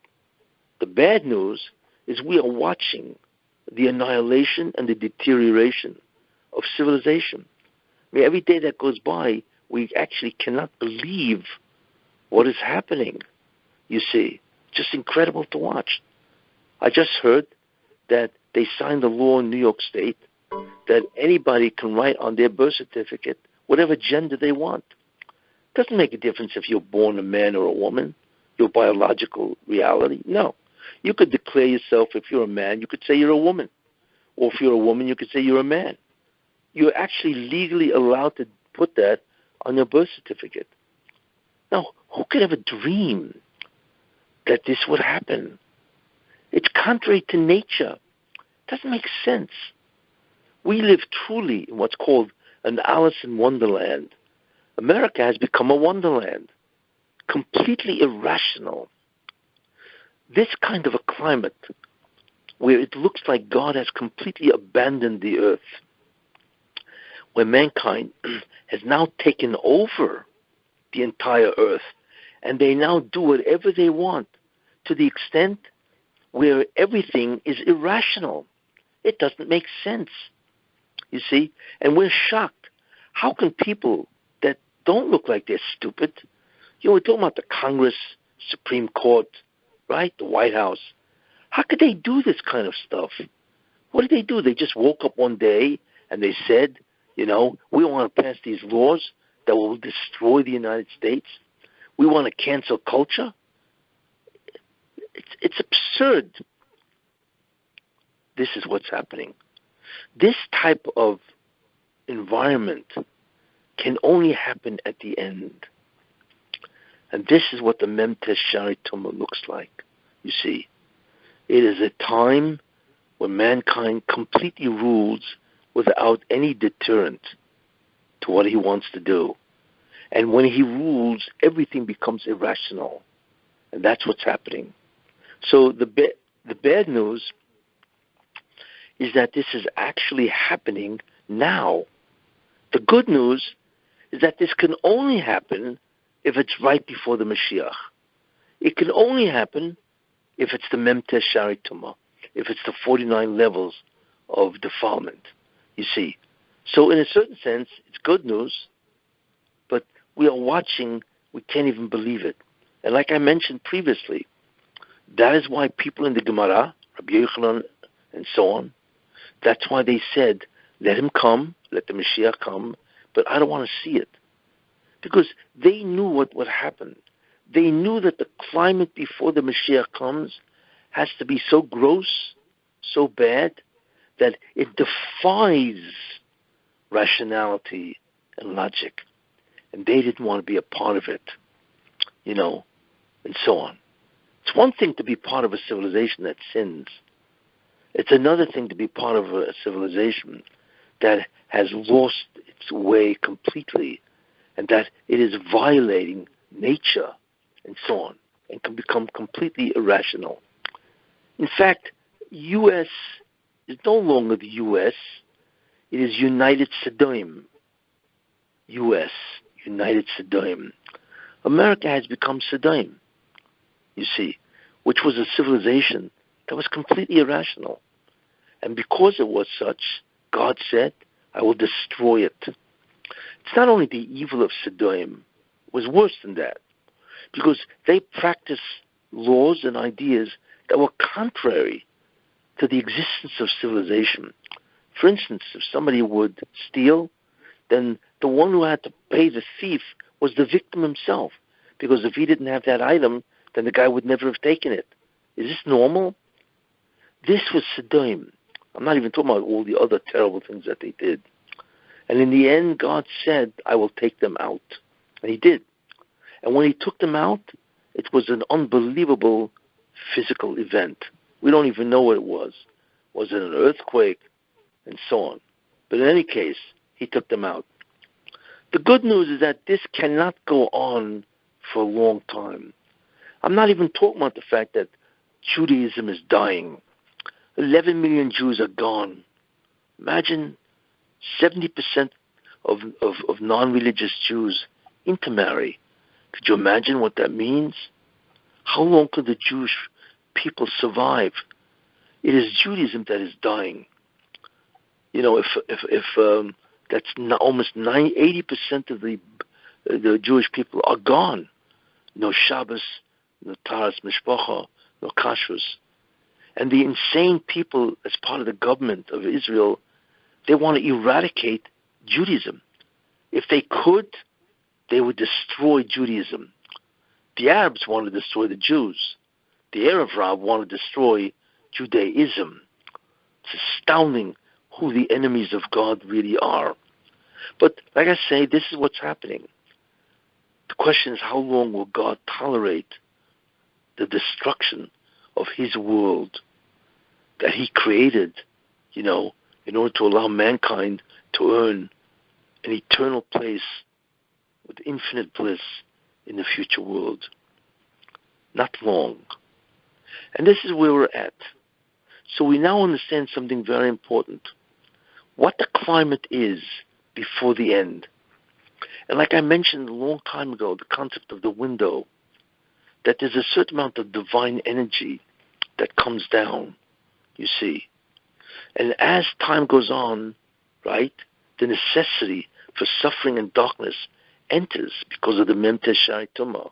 The bad news is we are watching the annihilation and the deterioration of civilization. I mean, every day that goes by, we actually cannot believe what is happening, you see. Just incredible to watch. I just heard that they signed a law in New York State that anybody can write on their birth certificate whatever gender they want. It doesn't make a difference if you're born a man or a woman, your biological reality. No. You could declare yourself, if you're a man, you could say you're a woman. Or if you're a woman, you could say you're a man. You're actually legally allowed to put that on your birth certificate. Now, who could ever dream that this would happen? It's contrary to nature. It doesn't make sense. We live truly in what's called an Alice in Wonderland. America has become a wonderland, completely irrational. This kind of a climate where it looks like God has completely abandoned the earth, where mankind has now taken over the entire earth, and they now do whatever they want, to the extent where everything is irrational. It doesn't make sense, you see? And we're shocked. How can people that don't look like they're stupid, we're talking about the Congress, Supreme Court, right, the White House, how could they do this kind of stuff? What did they do? They just woke up one day and they said, we want to pass these laws that will destroy the United States. We want to cancel culture. It's absurd. This is what's happening. This type of environment can only happen at the end. And this is what the Memtes Shari Tumah looks like, you see. It is a time when mankind completely rules without any deterrent to what he wants to do. And when he rules, everything becomes irrational. And that's what's happening. So the bad news is that this is actually happening now. The good news is that this can only happen if it's right before the Mashiach. It can only happen if it's the Memtes Shari Tumah, if it's the 49 levels of defilement, you see. So in a certain sense, it's good news, but we are watching, we can't even believe it. And like I mentioned previously, that is why people in the Gemara, Rabbi Yochanan and so on, that's why they said, let him come, let the Mashiach come, but I don't want to see it. Because they knew what would happen. They knew that the climate before the Mashiach comes has to be so gross, so bad, that it defies rationality and logic. And they didn't want to be a part of it, and so on. It's one thing to be part of a civilization that sins. It's another thing to be part of a civilization that has lost its way completely and that it is violating nature and so on and can become completely irrational. In fact, U.S. is no longer the U.S. It is United Sodom. U.S., United Sodom. America has become Sodom, you see, which was a civilization that was completely irrational. And because it was such, God said, I will destroy it. It's not only the evil of Sodom, it was worse than that, because they practiced laws and ideas that were contrary to the existence of civilization. For instance, if somebody would steal, then the one who had to pay the thief was the victim himself, because if he didn't have that item, then the guy would never have taken it. Is this normal? This was Sodom. I'm not even talking about all the other terrible things that they did. And in the end, God said, I will take them out. And he did. And when he took them out, it was an unbelievable physical event. We don't even know what it was. Was it an earthquake? And so on. But in any case, he took them out. The good news is that this cannot go on for a long time. I'm not even talking about the fact that Judaism is dying. 11 million Jews are gone. Imagine 70% of non-religious Jews intermarry. Could you imagine what that means? How long could the Jewish people survive? It is Judaism that is dying. If that's almost 80% of the Jewish people are gone. No Shabbos, no Taras Mishpacha, no Kashrus. And the insane people, as part of the government of Israel, they want to eradicate Judaism. If they could, they would destroy Judaism. The Arabs want to destroy the Jews. The Arab want to destroy Judaism. It's astounding who the enemies of God really are. But like I say, this is what's happening. The question is, how long will God tolerate the destruction of his world that he created, in order to allow mankind to earn an eternal place with infinite bliss in the future world? Not long. And this is where we're at. So we now understand something very important. What the climate is before the end. And like I mentioned a long time ago, the concept of the window, that there's a certain amount of divine energy that comes down, you see. And as time goes on, right, the necessity for suffering and darkness enters because of the Memtes Shari Tumah.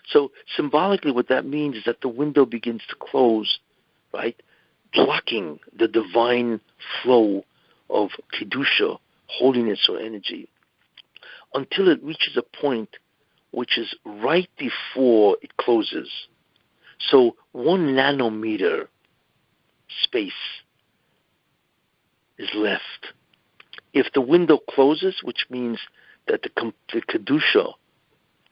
So symbolically what that means is that the window begins to close, right, blocking the divine flow of Kedusha, holiness or energy, until it reaches a point which is right before it closes. So 1 nanometer space is left. If the window closes, which means that the Kedusha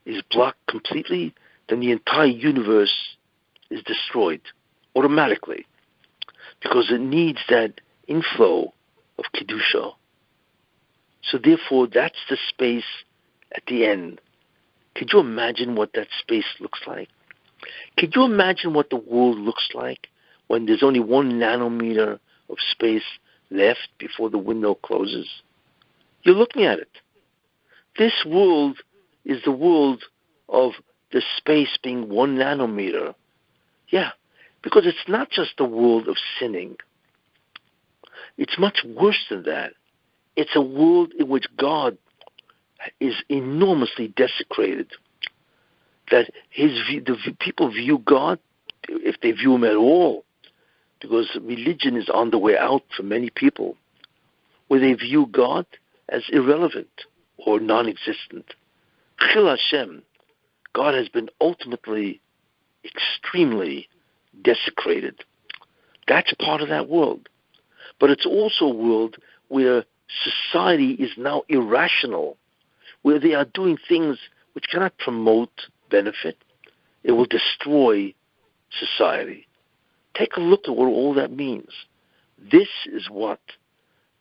is blocked completely, then the entire universe is destroyed automatically, because it needs that inflow of Kedusha. So therefore, that's the space at the end. Could you imagine what that space looks like? Could you imagine what the world looks like when there's only 1 nanometer of space left before the window closes? You're looking at it. this world is the world of the space being 1 nanometer. Yeah, because it's not just the world of sinning. It's much worse than that. It's a world in which God is enormously desecrated. That the people view God, if they view him at all, because religion is on the way out for many people, where they view God as irrelevant or non-existent. Chil Hashem, God has been ultimately, extremely desecrated. That's part of that world. But it's also a world where society is now irrational, where they are doing things which cannot promote benefit. It will destroy society. Take a look at what all that means. This is what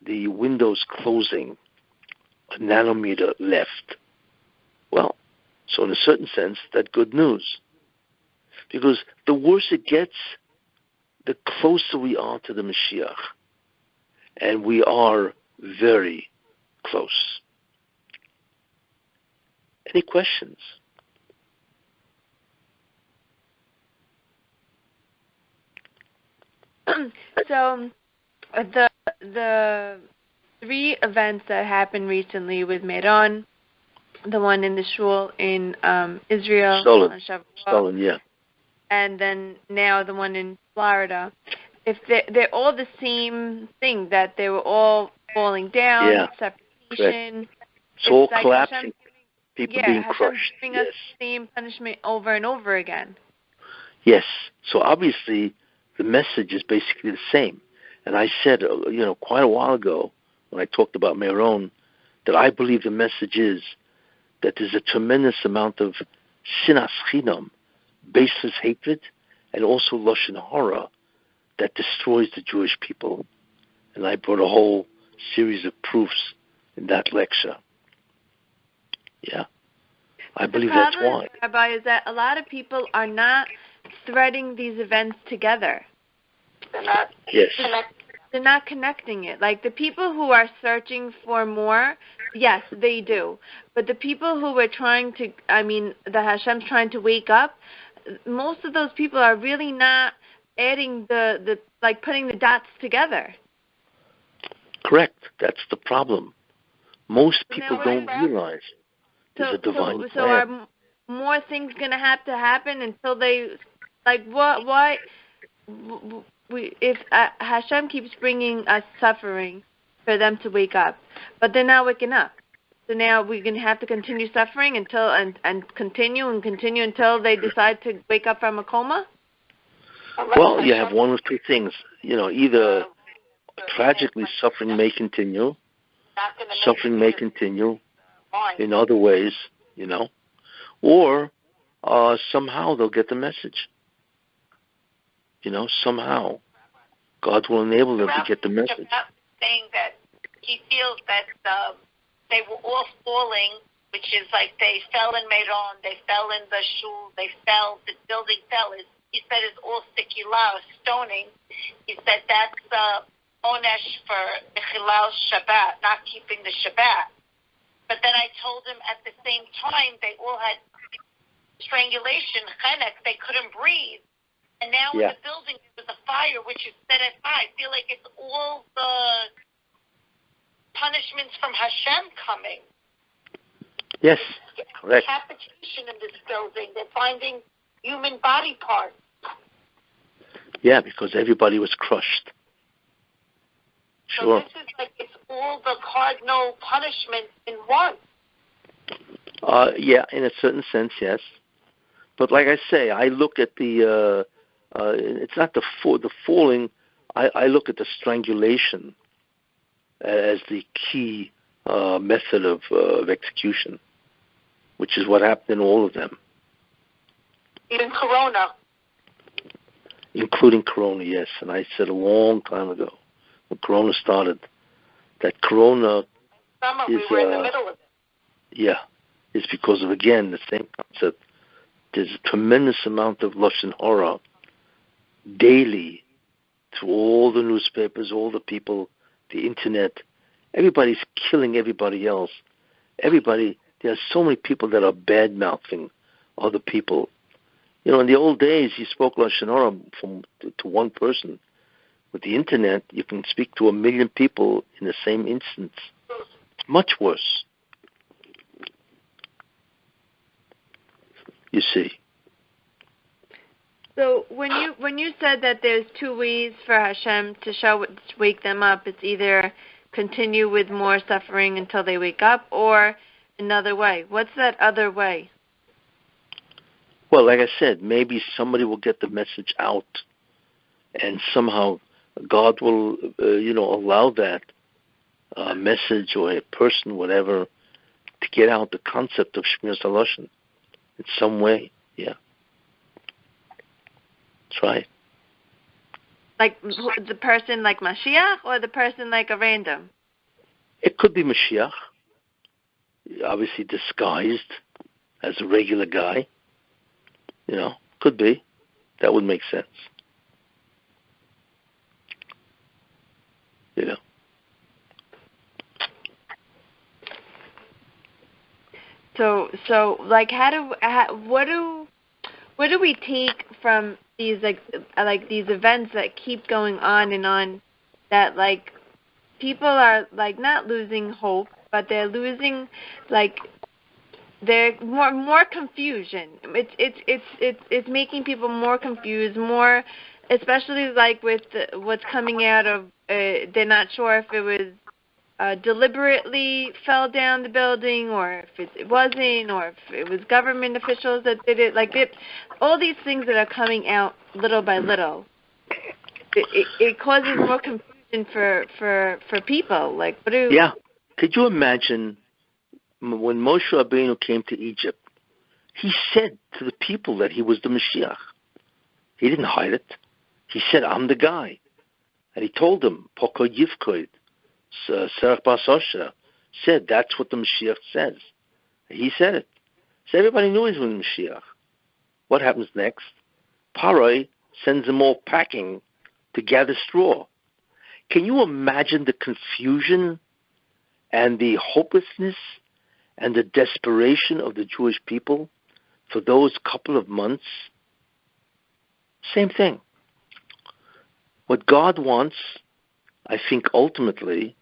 the Windows closing a nanometer left. Well, so in a certain sense, that's good news. Because the worse it gets, the closer we are to the Mashiach. And we are very close. Any questions? So, the 3 events that happened recently with Meron, the one in the shul in Israel, Stolen, yeah, and then now the one in Florida. If they're all the same thing, that they were all falling down, separation. It's all like collapsing. People being crushed. Giving us the same punishment over and over again. Yes. So obviously, the message is basically the same. And I said, quite a while ago when I talked about Meron, that I believe the message is that there's a tremendous amount of sinas chinam, baseless hatred, and also lashon hara that destroys the Jewish people. And I brought a whole series of proofs in that lecture. Yeah. I believe that's why. Rabbi, is that a lot of people are not threading these events together. They're not. Yes. They're not connecting it. Like the people who are searching for more, yes, they do. But the people who are trying to, the Hashem's trying to wake up, most of those people are really not adding putting the dots together. Correct. That's the problem. Most people don't realize there's a divine plan. So are more things going to have to happen until they, why? If Hashem keeps bringing us suffering for them to wake up, but they're not waking up. So now we're going to have to continue suffering until and continue until they decide to wake up from a coma? Well, you have one of two things. Either tragically suffering may continue in other ways, or somehow they'll get the message. Somehow God will enable them to get the message. Saying that he feels that they were all falling, which is like they fell in Meron, they fell in the shul, the building fell. He said it's all sikila, stoning. He said that's onesh for Mechilal Shabbat, not keeping the Shabbat. But then I told him at the same time they all had strangulation, chenek, they couldn't breathe. And now in the building there was a fire, which is set at fire. I feel like it's all the punishments from Hashem coming. Yes, correct. Decapitation in this building. They're finding human body parts. Yeah, because everybody was crushed. Sure. So this is it's all the cardinal punishments in one. Yeah, in a certain sense, yes. But like I say, I look at the it's not the falling. I look at the strangulation as the key method of execution, which is what happened in all of them. Even Corona. Including Corona, yes. And I said a long time ago, when Corona started, that Corona Summer, is... we were in the middle of it. Yeah. It's because of, again, the same concept. There's a tremendous amount of lashon hara daily through all the newspapers, all the people, the internet. Everybody's killing everybody else. Everybody There are so many people that are bad-mouthing other people. You know, in the old days, you spoke Lashon Hara to one person. With the internet, you can speak to 1 million people in the same instance. Much worse. You see. So when you said that there's two ways for Hashem to wake them up, it's either continue with more suffering until they wake up, or another way. What's that other way? Well, like I said, maybe somebody will get the message out, and somehow God will, allow that message or a person, whatever, to get out the concept of Shmiras HaLashon in some way. Yeah, that's right. Like the person like Mashiach, or the person like a random? It could be Mashiach, obviously disguised as a regular guy. You know, could be. That would make sense. You know. So like, what do we take from these like these events that keep going on and on, that like people are like not losing hope, but they're losing they're more confusion. It's making people more confused, more, especially like with what's coming out of. They're not sure if it was deliberately fell down the building, or if it wasn't, or if it was government officials that did it. Like all these things that are coming out little by little, it causes more confusion for people. Like, what do? Yeah, could you imagine when Moshe Rabbeinu came to Egypt? He said to the people that he was the Mashiach. He didn't hide it. He said, "I'm the guy," and he told them, "Poko Yivkoid." Serach Bas Osher said that's what the Mashiach says. He said it. So everybody knew he was the Mashiach. What happens next? Paroi sends them all packing to gather straw. Can you imagine the confusion and the hopelessness and the desperation of the Jewish people for those couple of months? Same thing. What God wants, I think ultimately,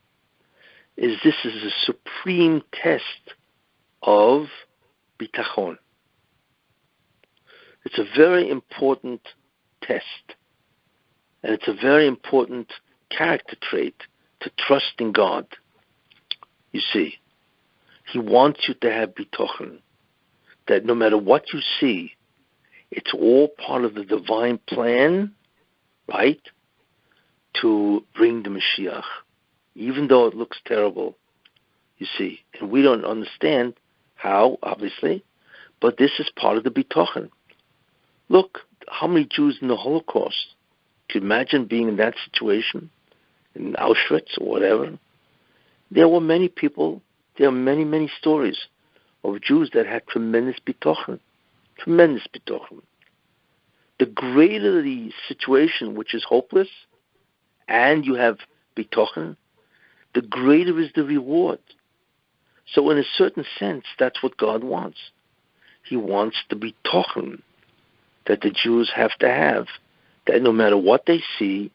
is this is a supreme test of bitachon. It's a very important test, and it's a very important character trait to trust in God. You see, He wants you to have bitachon, that no matter what you see, it's all part of the divine plan, right, to bring the Mashiach. Even though it looks terrible, you see. And we don't understand how, obviously, but this is part of the bitachon. Look, how many Jews in the Holocaust? Can you imagine being in that situation, in Auschwitz or whatever? There were many people, there are many, many stories of Jews that had tremendous bitachon. Tremendous bitachon. The greater the situation, which is hopeless, and you have bitachon, the greater is the reward. So in a certain sense, that's what God wants. He wants the bitachon that the Jews have to have, that no matter what they see,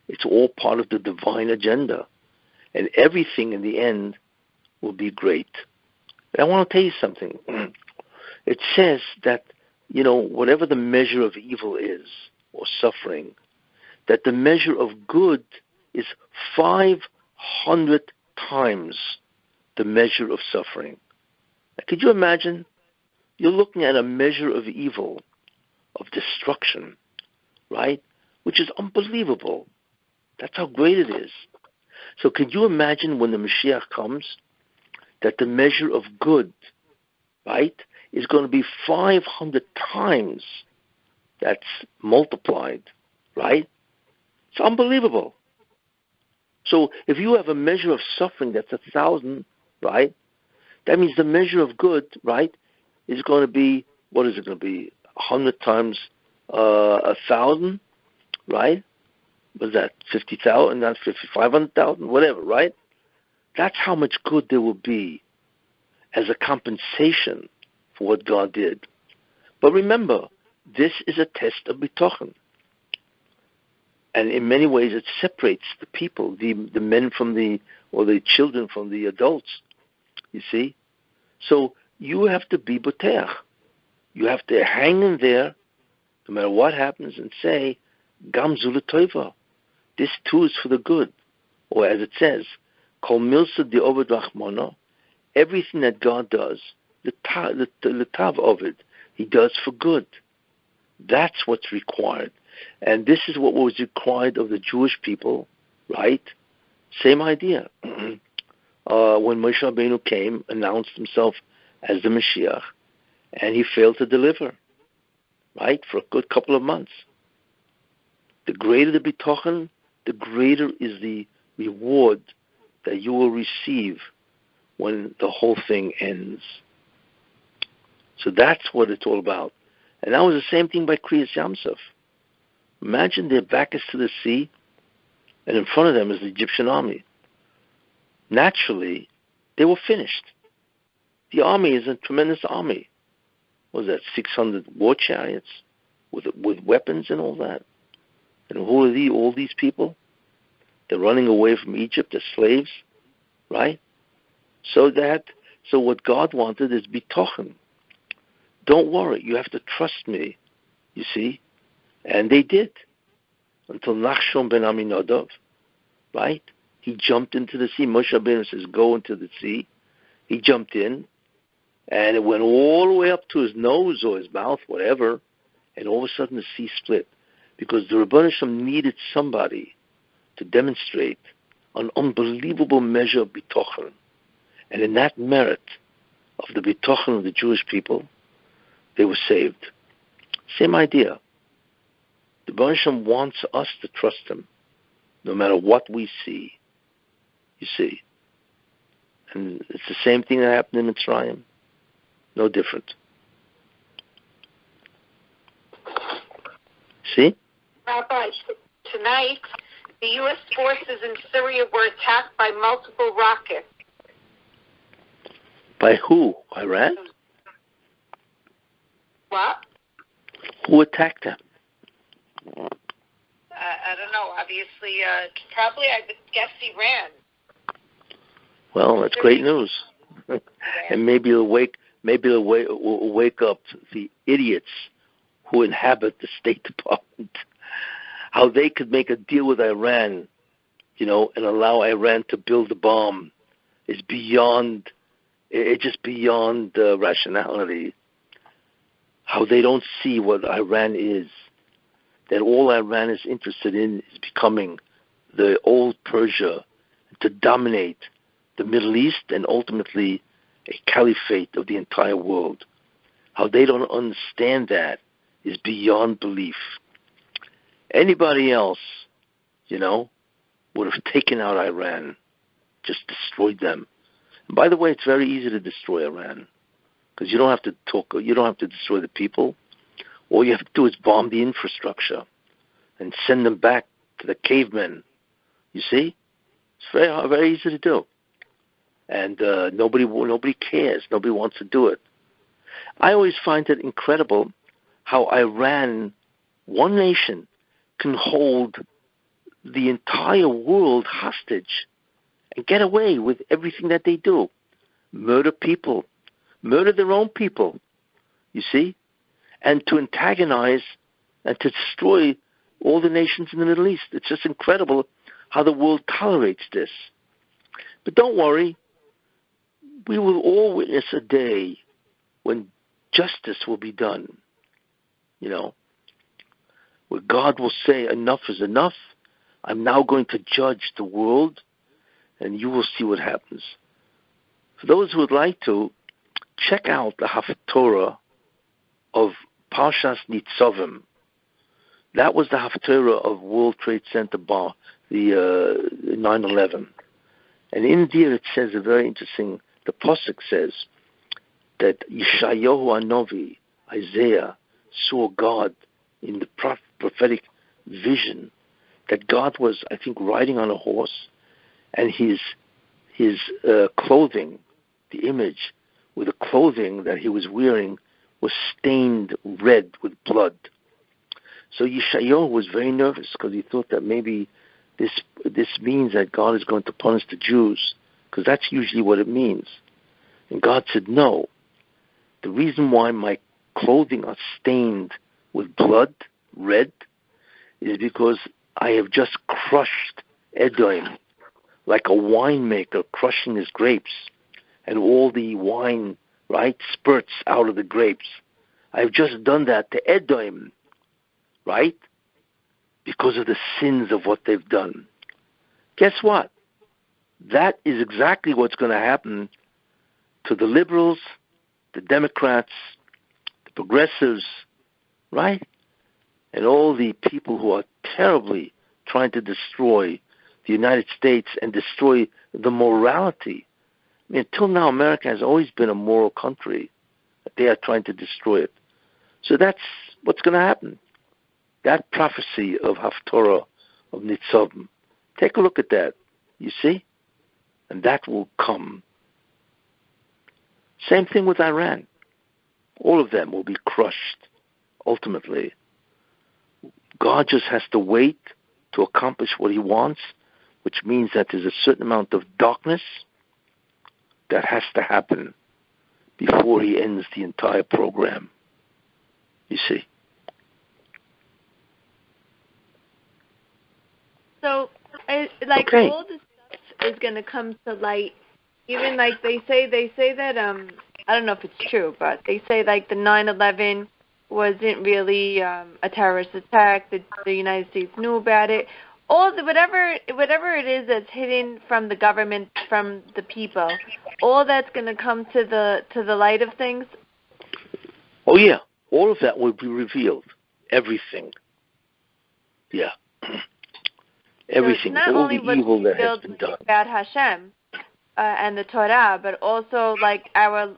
it's all part of the divine agenda. And everything in the end will be great. And I want to tell you something. It says that, whatever the measure of evil is, or suffering, that the measure of good is 500 times the measure of suffering. Now, could you imagine? You're looking at a measure of evil, of destruction, right? Which is unbelievable. That's how great it is. So could you imagine when the Mashiach comes, that the measure of good, right, is going to be 500 times that's multiplied, right? It's unbelievable. So if you have a measure of suffering that's 1,000, right, that means the measure of good, right, is going to be, what is it going to be, 100 times 1,000, right? What is that, 50,000, not 50, 500,000, whatever, right? That's how much good there will be. as a compensation for what God did. But remember, this is a test of bitachon. And in many ways it separates the people, the men from the children from the adults, you see. So you have to be boteach. You have to hang in there, no matter what happens, and say, Gam zu l'tova. This too is for the good. Or as it says, Kol milsa di oved rachmana. Everything that God does, the tav of it, He does for good. That's what's required. And this is what was required of the Jewish people, right? Same idea. When Moshe Rabbeinu came, announced himself as the Mashiach, and he failed to deliver, right, for a good couple of months. The greater the bitachon, the greater is the reward that you will receive when the whole thing ends. So that's what it's all about. And that was the same thing by Kriyas Yamsuf. Imagine their back is to the sea, and in front of them is the Egyptian army. Naturally, they were finished. The army is a tremendous army. What was that, 600 war chariots with weapons and all that? And who are all these people? They're running away from Egypt as slaves, right? So what God wanted is bitachon. Don't worry, you have to trust me, you see. And they did, until Nachshon ben Aminadav, right? He jumped into the sea. Moshe Rabbeinu says, go into the sea. He jumped in, and it went all the way up to his nose or his mouth, whatever, and all of a sudden the sea split. Because the Rebbeinu Shem needed somebody to demonstrate an unbelievable measure of bitachon. And in that merit of the bitachon of the Jewish people, they were saved. Same idea. The Rebbeinu Shem wants us to trust Him, no matter what we see. You see. And it's the same thing that happened in Mitzrayim. No different. See? Rabbi, tonight, the U.S. forces in Syria were attacked by multiple rockets. By who? Iran? What? Who attacked them? I don't know. Obviously, probably I would guess Iran. Well, that's great news. And maybe it'll wake up the idiots who inhabit the State Department. How they could make a deal with Iran, and allow Iran to build a bomb is beyond. It's just beyond rationality. How they don't see what Iran is. That all Iran is interested in is becoming the old Persia, to dominate the Middle East and ultimately a caliphate of the entire world. How they don't understand that is beyond belief. Anybody else, would have taken out Iran, just destroyed them. And by the way, it's very easy to destroy Iran, because you don't have to destroy the people. All you have to do is bomb the infrastructure and send them back to the cavemen. You see? It's very, very easy to do. And nobody cares. Nobody wants to do it. I always find it incredible how Iran, one nation, can hold the entire world hostage and get away with everything that they do. Murder people. Murder their own people. You see? And to antagonize and to destroy all the nations in the Middle East. It's just incredible how the world tolerates this. But don't worry. We will all witness a day when justice will be done. Where God will say, enough is enough. I'm now going to judge the world, and you will see what happens. For those who would like to, check out the Haftorah of Parshas Nitzavim. That was the Haftorah of World Trade Center bar, the 9/11. And in there it says a very interesting, the Pasuk says that Yeshayahu Hanovi, Isaiah, saw God in the prophetic vision, that God was, I think, riding on a horse, and his clothing, the image, where the clothing that he was wearing was stained red with blood. So Yeshayahu was very nervous because he thought that maybe this means that God is going to punish the Jews, because that's usually what it means. And God said, no. The reason why my clothing are stained with blood, red, is because I have just crushed Edom like a winemaker crushing his grapes, and all the wine, right, spurts out of the grapes. I've just done that to Edom, right, because of the sins of what they've done. Guess what? That is exactly what's going to happen to the liberals, the Democrats, the progressives, right, and all the people who are terribly trying to destroy the United States and destroy the morality. I mean, until now, America has always been a moral country. They are trying to destroy it. So that's what's going to happen. That prophecy of Haftorah, of Nitzavim, take a look at that. You see? And that will come. Same thing with Iran. All of them will be crushed, ultimately. God just has to wait to accomplish what he wants, which means that there's a certain amount of darkness that has to happen before he ends the entire program. You see? So, all this stuff is going to come to light. Even like they say that I don't know if it's true, but they say like the 9/11 wasn't really a terrorist attack. The United States knew about it. Whatever it is that's hidden from the government, from the people, all that's going to come to the light of things. Oh yeah, all of that will be revealed. Everything. Yeah. Everything. So all the evil that has been done about Hashem and the Torah, but also like our,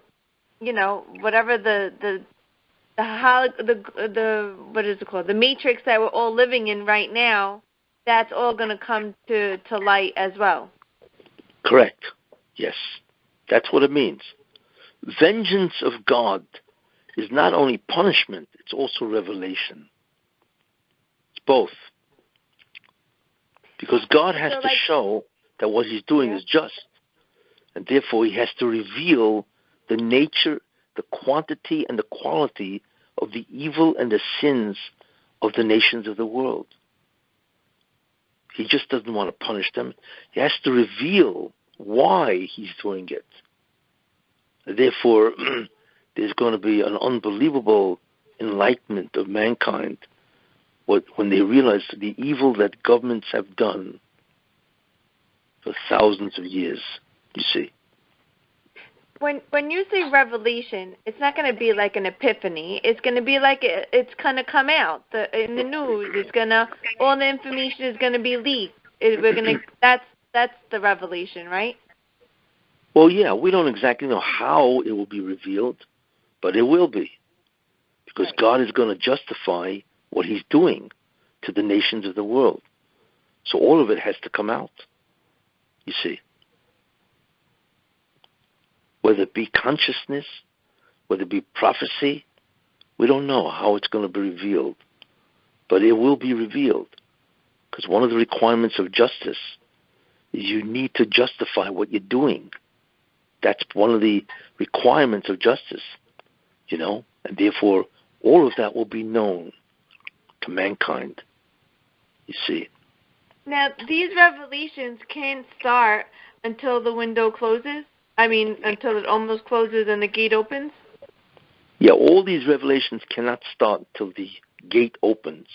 whatever the what is it called? The matrix that we're all living in right now. That's all going to come to light as well. Correct. Yes. That's what it means. Vengeance of God is not only punishment, it's also revelation. It's both. Because God has to show that what he's doing is just. And therefore he has to reveal the nature, the quantity, and the quality of the evil and the sins of the nations of the world. He just doesn't want to punish them. He has to reveal why he's doing it. Therefore, there's going to be an unbelievable enlightenment of mankind when they realize the evil that governments have done for thousands of years, you see. When you say revelation, it's not going to be like an epiphany. It's going to be like it's going to come out in the news. All the information is going to be leaked. That's the revelation, right? Well, yeah, we don't exactly know how it will be revealed, but it will be, because God is going to justify what he's doing to the nations of the world. So all of it has to come out, you see. Whether it be consciousness, whether it be prophecy, we don't know how it's going to be revealed. But it will be revealed. Because one of the requirements of justice is you need to justify what you're doing. That's one of the requirements of justice, And therefore, all of that will be known to mankind, you see. Now, these revelations can't start until the window closes? Until it almost closes and the gate opens? Yeah, all these revelations cannot start until the gate opens.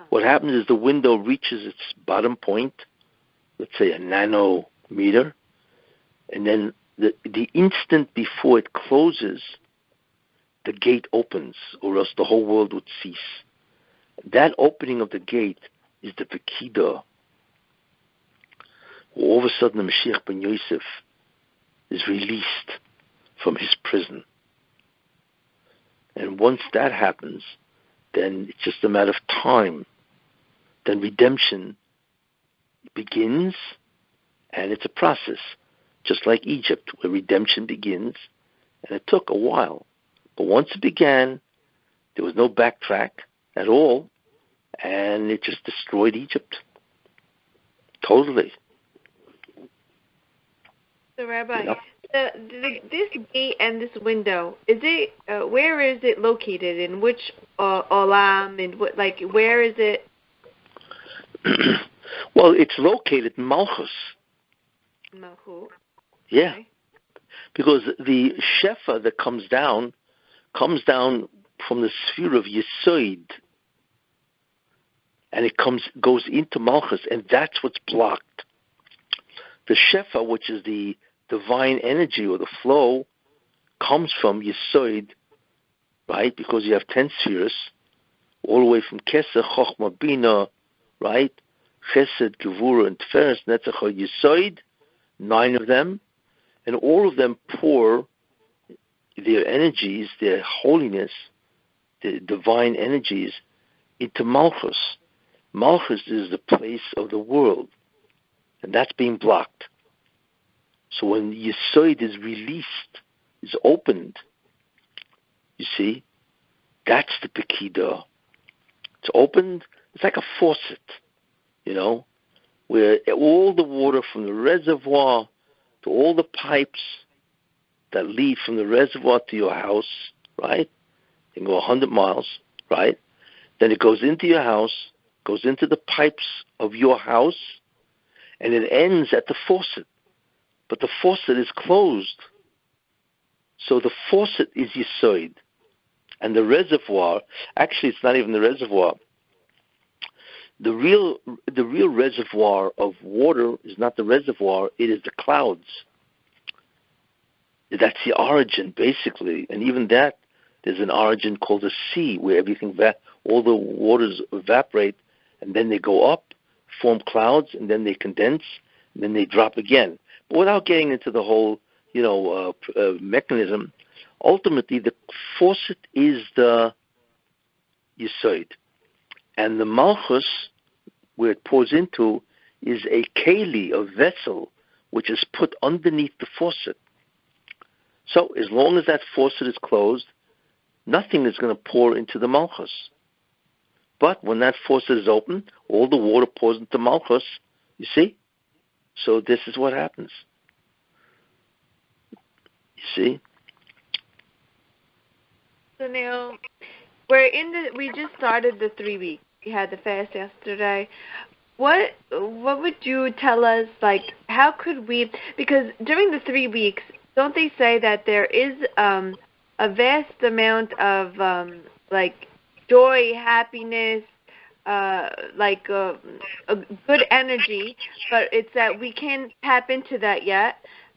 What happens is the window reaches its bottom point, let's say a nanometer, and then the instant before it closes, the gate opens, or else the whole world would cease. That opening of the gate is the Pekidah. All of a sudden, the Mashiach ben Yosef is released from his prison. And once that happens, then it's just a matter of time. Then redemption begins, and it's a process. just like Egypt, where redemption begins, and it took a while. But once it began, there was no backtrack at all, and it just destroyed Egypt. Totally. So, Rabbi, this gate and this window, where is it located? In which olam? In what, where is it? Well, it's located in Malchus. Malchut. Yeah. Okay. Because the Shefa that comes down from the sphere of Yesod, and it goes into Malchus, and that's what's blocked. The Shefa, which is the divine energy or the flow, comes from Yesod, right? Because you have 10 spheres, all the way from Kessin, Chochma, Bina, right? Chesed, Gevura, and Tiferes, Netzach, Yesod, 9 of them, and all of them pour their energies, their holiness, the divine energies, into Malchus. Malchus is the place of the world, and that's being blocked. So when Yesod is released, is opened, you see, that's the Pekidah. It's opened, it's like a faucet, where all the water from the reservoir to all the pipes that lead from the reservoir to your house, right? They can go 100 miles, right? Then it goes into your house, goes into the pipes of your house, and it ends at the faucet. But the faucet is closed. So the faucet is Yesod. And the reservoir, actually it's not even the reservoir. The real reservoir of water is not the reservoir, it is the clouds. That's the origin, basically. And even that, there's an origin called a sea, where all the waters evaporate, and then they go up, form clouds, and then they condense, and then they drop again. But without getting into the whole, mechanism, ultimately the faucet is the Yesod. And the Malchus, where it pours into, is a keli, a vessel, which is put underneath the faucet. So as long as that faucet is closed, nothing is going to pour into the Malchus. But when that faucet is open, all the water pours into Malchus, you see? So this is what happens. You see? So now, we just started the 3 weeks. We had the fast yesterday. What would you tell us, how could we, because during the 3 weeks, don't they say that there is a vast amount of joy, happiness, a good energy, but it's that we can't tap into that yet,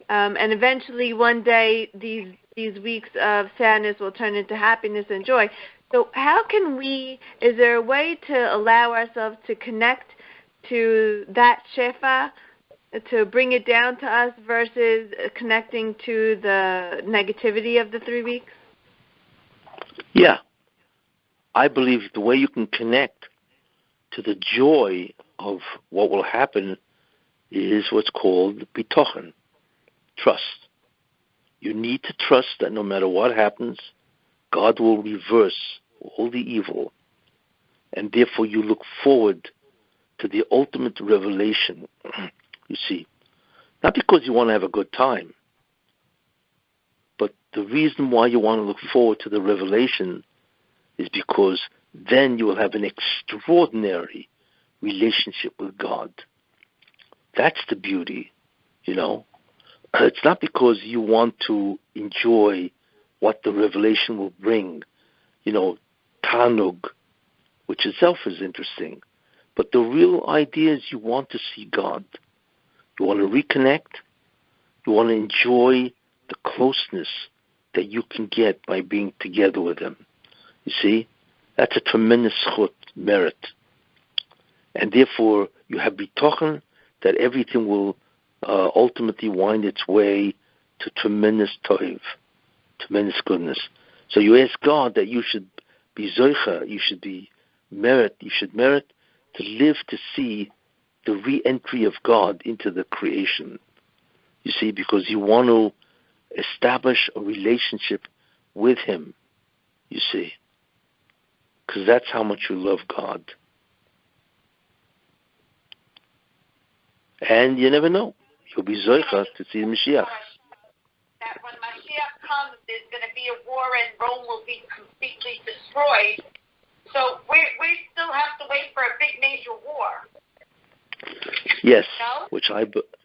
and eventually one day these weeks of sadness will turn into happiness and joy. So how can is there a way to allow ourselves to connect to that shefa, to bring it down to us versus connecting to the negativity of the 3 weeks? Yeah. I believe the way you can connect to the joy of what will happen is what's called bitochen, trust. You need to trust that no matter what happens, God will reverse all the evil, and therefore you look forward to the ultimate revelation, you see. Not because you want to have a good time, but the reason why you want to look forward to the revelation is because then you will have an extraordinary relationship with God. That's the beauty, It's not because you want to enjoy what the revelation will bring, Tanug, which itself is interesting. But the real idea is you want to see God. You want to reconnect. You want to enjoy the closeness that you can get by being together with Him. You see? That's a tremendous chut, merit. And therefore, you have bitochen that everything will ultimately wind its way to tremendous toiv, tremendous goodness. So you ask God that you should be zoicha, you should merit to live to see the re-entry of God into the creation. You see, because you want to establish a relationship with him, you see, because that's how much you love God. And you never know. You'll be Zoicha to see the Mashiach. That when Mashiach comes, there's going to be a war and Rome will be completely destroyed. So we still have to wait for a big major war. Yes, No?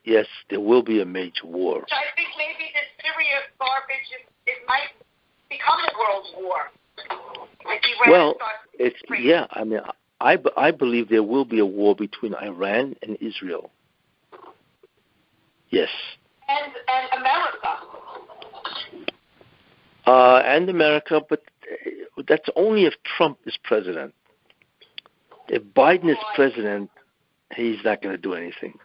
Yes, there will be a major war. So I think maybe this Syria garbage, it might become a world war. Like I believe there will be a war between Iran and Israel. Yes. And America. And America, but that's only if Trump is president. If Biden is president, he's not going to do anything.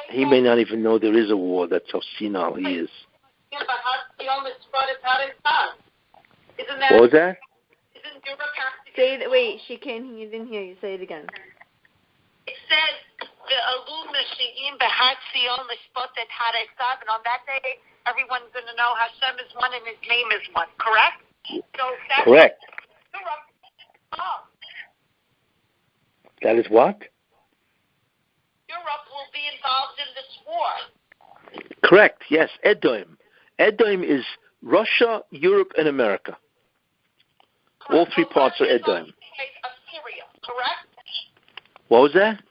He may not even know there is a war. That's how senile he is. What was that? Wait, she didn't hear you. Say it again. It says, and on that day, everyone's going to know Hashem is one and His name is one. Correct? So that's correct. Oh. That is what? Europe will be involved in this war. Correct. Yes, Edom. Edom is Russia, Europe, and America. All three parts are Edom. Of Syria, correct? What was that?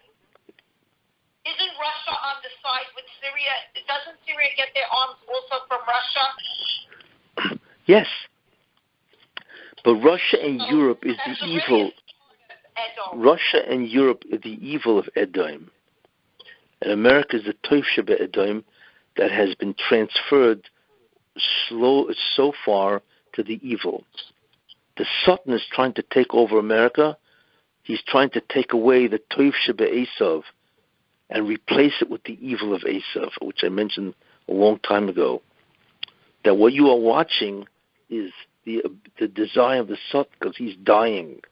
Isn't Russia on the side with Syria? Doesn't Syria get their arms also from Russia? Yes. But Russia and Europe is the evil. Russia and Europe is the evil of Edom. And America is the Toiv Sheba Edom that has been transferred so far to the evil. The Satan is trying to take over America. He's trying to take away the Toiv Sheba Esav and replace it with the evil of Esav, which I mentioned a long time ago. That what you are watching is the desire of the Satan, because he's dying.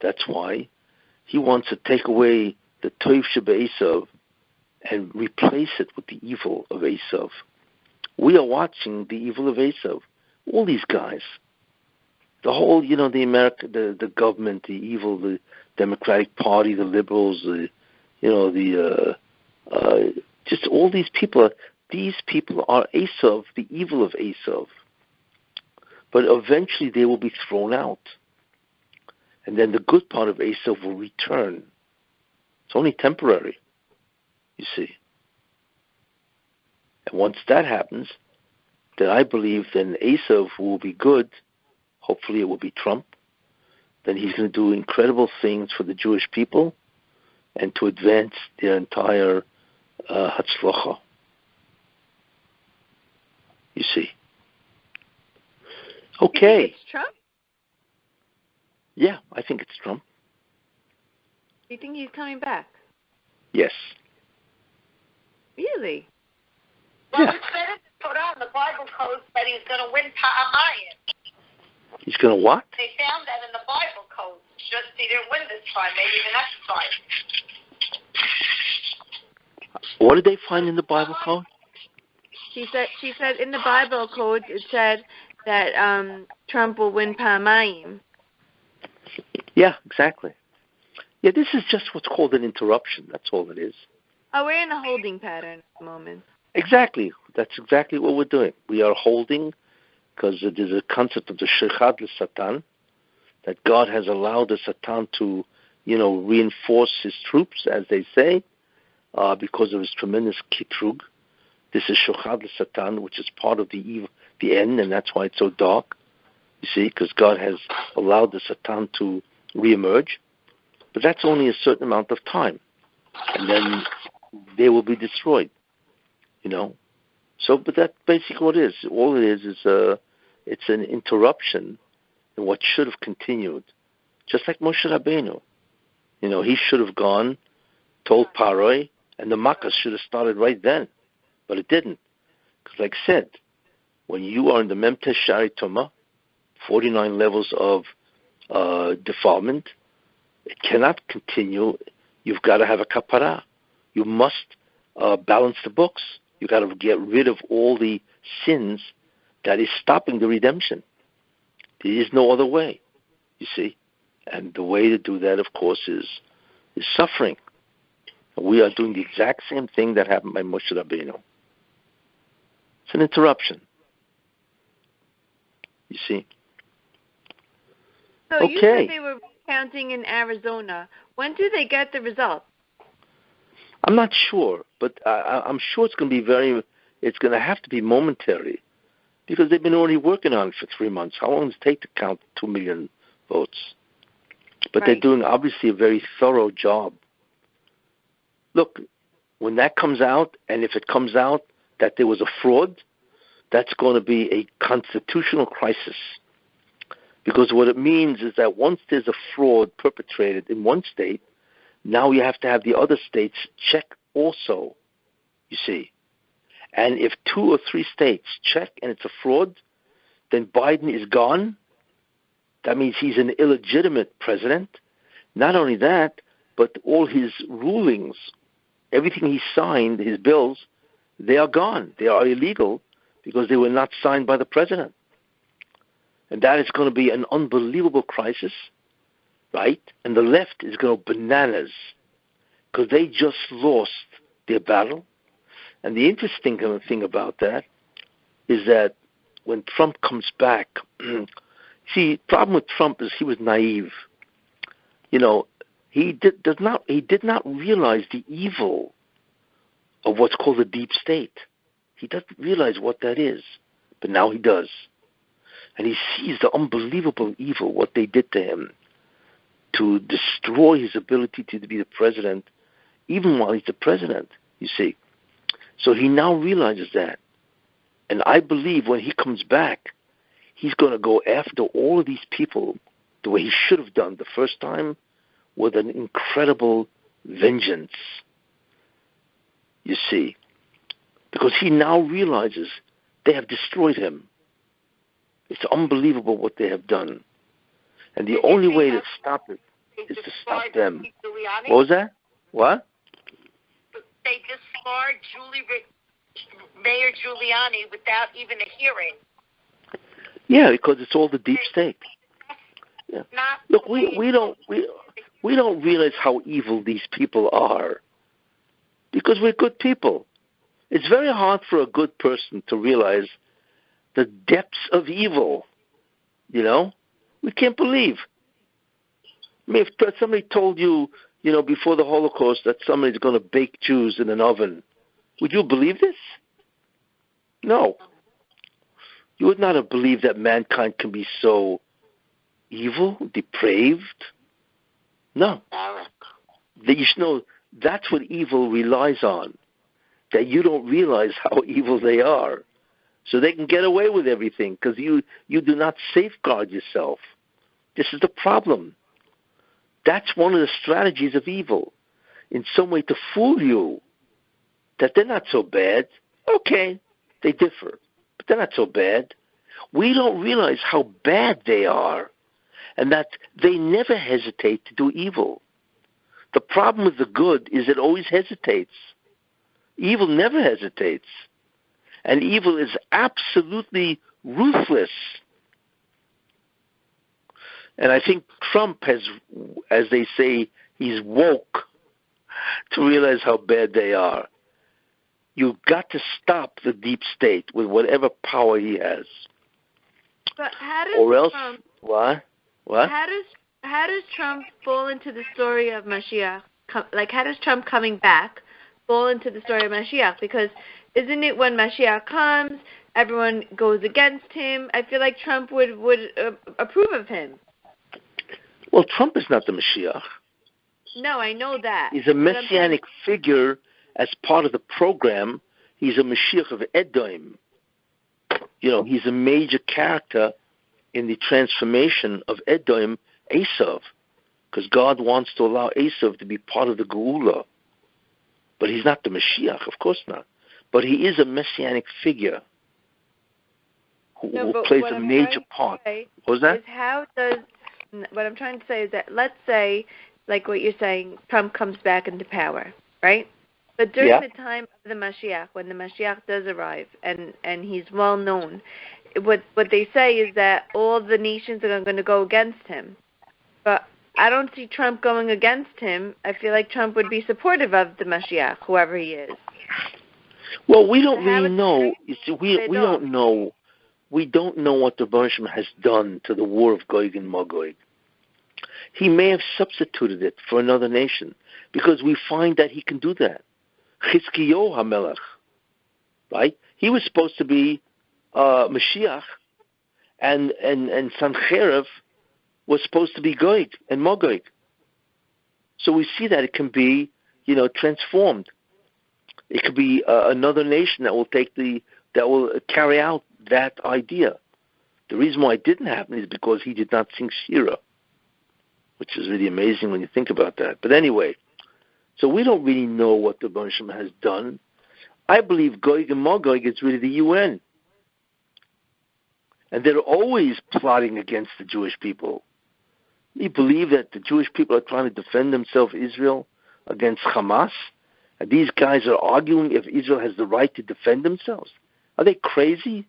That's why he wants to take away the Toiv Sheba Esav and replace it with the evil of Esav. We are watching the evil of Esav. All these guys. The whole, the government, the evil, the Democratic Party, the liberals, just all these people. These people are Esav, the evil of Esav. But eventually they will be thrown out. And then the good part of Esav will return. It's only temporary, you see. And once that happens, then I believe then Esav will be good. Hopefully it will be Trump. Then he's going to do incredible things for the Jewish people and to advance their entire Hatzlacha. You see. Okay. You think it's Trump? Yeah, I think it's Trump. Do you think he's coming back? Yes. Really? Well, Yeah. it said in the Torah, in the Bible code, that he's going to win Pa'amayim. He's going to what? They found that in the Bible code. Just he didn't win this time, maybe the next time. What did they find in the Bible code? She said in the Bible code it said that Trump will win Pa'amayim. Yeah, exactly. Yeah, this is just what's called an interruption. That's all it is. Oh, we're in a holding pattern at the moment. Exactly. That's exactly what we're doing. We are holding because there's a concept of the Shechad Satan, that God has allowed the Satan to, reinforce his troops, as they say, because of his tremendous kitrug. This is Shechad Satan, which is part of the end, and that's why it's so dark. You see, because God has allowed the Satan to reemerge, but that's only a certain amount of time, and then they will be destroyed. So, but that's basically what it is. All it is it's an interruption in what should have continued, just like Moshe Rabbeinu. He should have gone, told Paroi, and the Makkah should have started right then, but it didn't. Because, like I said, when you are in the Memtesh Shari Tumah, 49 levels of defilement, it cannot continue You've got to have a kapara. You must balance the books. You've got to get rid of all the sins that is stopping the redemption. There is no other way, you see. And the way to do that, of course, is suffering. We are doing the exact same thing that happened by Moshe Rabbeinu. It's an interruption. You see? So you said they were counting in Arizona. When do they get the results? I'm not sure, but I'm sure it's going to be it's going to have to be momentary, because they've been already working on it for 3 months. How long does it take to count 2 million votes? But They're doing, obviously, a very thorough job. Look, when that comes out, and if it comes out that there was a fraud, that's going to be a constitutional crisis. Because what it means is that once there's a fraud perpetrated in one state, now you have to have the other states check also, you see. And if 2 or 3 states check and it's a fraud, then Biden is gone. That means he's an illegitimate president. Not only that, but all his rulings, everything he signed, his bills, they are gone. They are illegal because they were not signed by the president. And that is going to be an unbelievable crisis, right? And the left is going to go bananas because they just lost their battle. And the interesting thing about that is that when Trump comes back, see, the problem with Trump is he was naive. You know, he did not realize the evil of what's called the deep state. He doesn't realize what that is, but now he does. And he sees the unbelievable evil, what they did to him, to destroy his ability to be the president, even while he's the president, you see. So he now realizes that. And I believe when he comes back, he's going to go after all of these people the way he should have done the first time, with an incredible vengeance, you see. Because he now realizes they have destroyed him. It's unbelievable what they have done. And the only way to stop it is to stop them. What was that? What? They disbarred Mayor Giuliani without even a hearing. Yeah, because it's all the deep state. Yeah. Look, we don't realize how evil these people are because we're good people. It's very hard for a good person to realize the depths of evil, you know? We can't believe. I mean, if somebody told you, you know, before the Holocaust that somebody's going to bake Jews in an oven, would you believe this? No. You would not have believed that mankind can be so evil, depraved. No. That you should know that's what evil relies on, that you don't realize how evil they are. So they can get away with everything because you do not safeguard yourself. This is the problem. That's one of the strategies of evil, in some way to fool you that they're not so bad. Okay, they differ, but they're not so bad. We don't realize how bad they are and that they never hesitate to do evil. The problem with the good is it always hesitates. Evil never hesitates. And evil is absolutely ruthless. And I think Trump has, as they say, he's woke to realize how bad they are. You've got to stop the deep state with whatever power he has. But how does or else, Trump, what? How does Trump fall into the story of Mashiach? How does Trump coming back fall into the story of Mashiach? Because isn't it when Mashiach comes, everyone goes against him? I feel like Trump would approve of him. Well, Trump is not the Mashiach. No, I know that. He's a messianic figure as part of the program. He's a Mashiach of Edom. You know, he's a major character in the transformation of Edom, Esav, because God wants to allow Esav to be part of the Geula. But he's not the Mashiach, of course not. But he is a messianic figure who plays a major part. What was that? What I'm trying to say is that let's say like what you're saying, Trump comes back into power, right? But during the time of the Mashiach, when the Mashiach does arrive, and he's well known, what they say is that all the nations are going to go against him. But I don't see Trump going against him. I feel like Trump would be supportive of the Mashiach, whoever he is. Well, we don't really know. You see, we don't know. We don't know what the Rebbe has done to the war of Gog and Magog. He may have substituted it for another nation, because we find that he can do that. Chizkiyahu HaMelech, right? He was supposed to be Mashiach, and Sancheiriv was supposed to be Gog and Magog. So we see that it can be, transformed. It could be another nation that will carry out that idea. The reason why it didn't happen is because he did not sing Shiur, which is really amazing when you think about that. But anyway, so we don't really know what the Rebbe has done. I believe Gog and Magog is really the UN. And they're always plotting against the Jewish people. You believe that the Jewish people are trying to defend themselves, Israel, against Hamas? And these guys are arguing if Israel has the right to defend themselves? Are they crazy?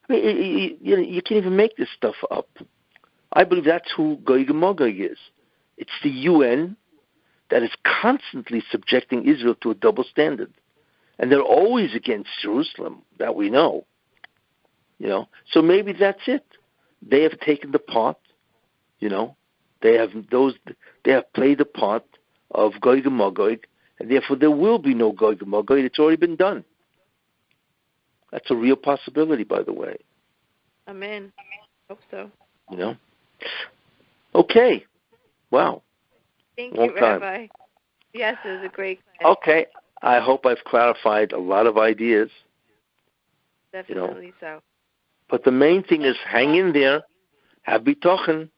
I mean, you can't even make this stuff up. I believe that's who Gog and Magog is. It's the UN that is constantly subjecting Israel to a double standard. And they're always against Jerusalem, that we know. So maybe that's it. They have taken the part, they have played the part of Gog and Magog, and therefore there will be no Gog and Magog. It's already been done. That's a real possibility, by the way. Amen. Hope so. Okay. Wow. Thank you, Rabbi. Yes, it was a great class. Okay. I hope I've clarified a lot of ideas. Definitely so. But the main thing is hang in there, have bitochen,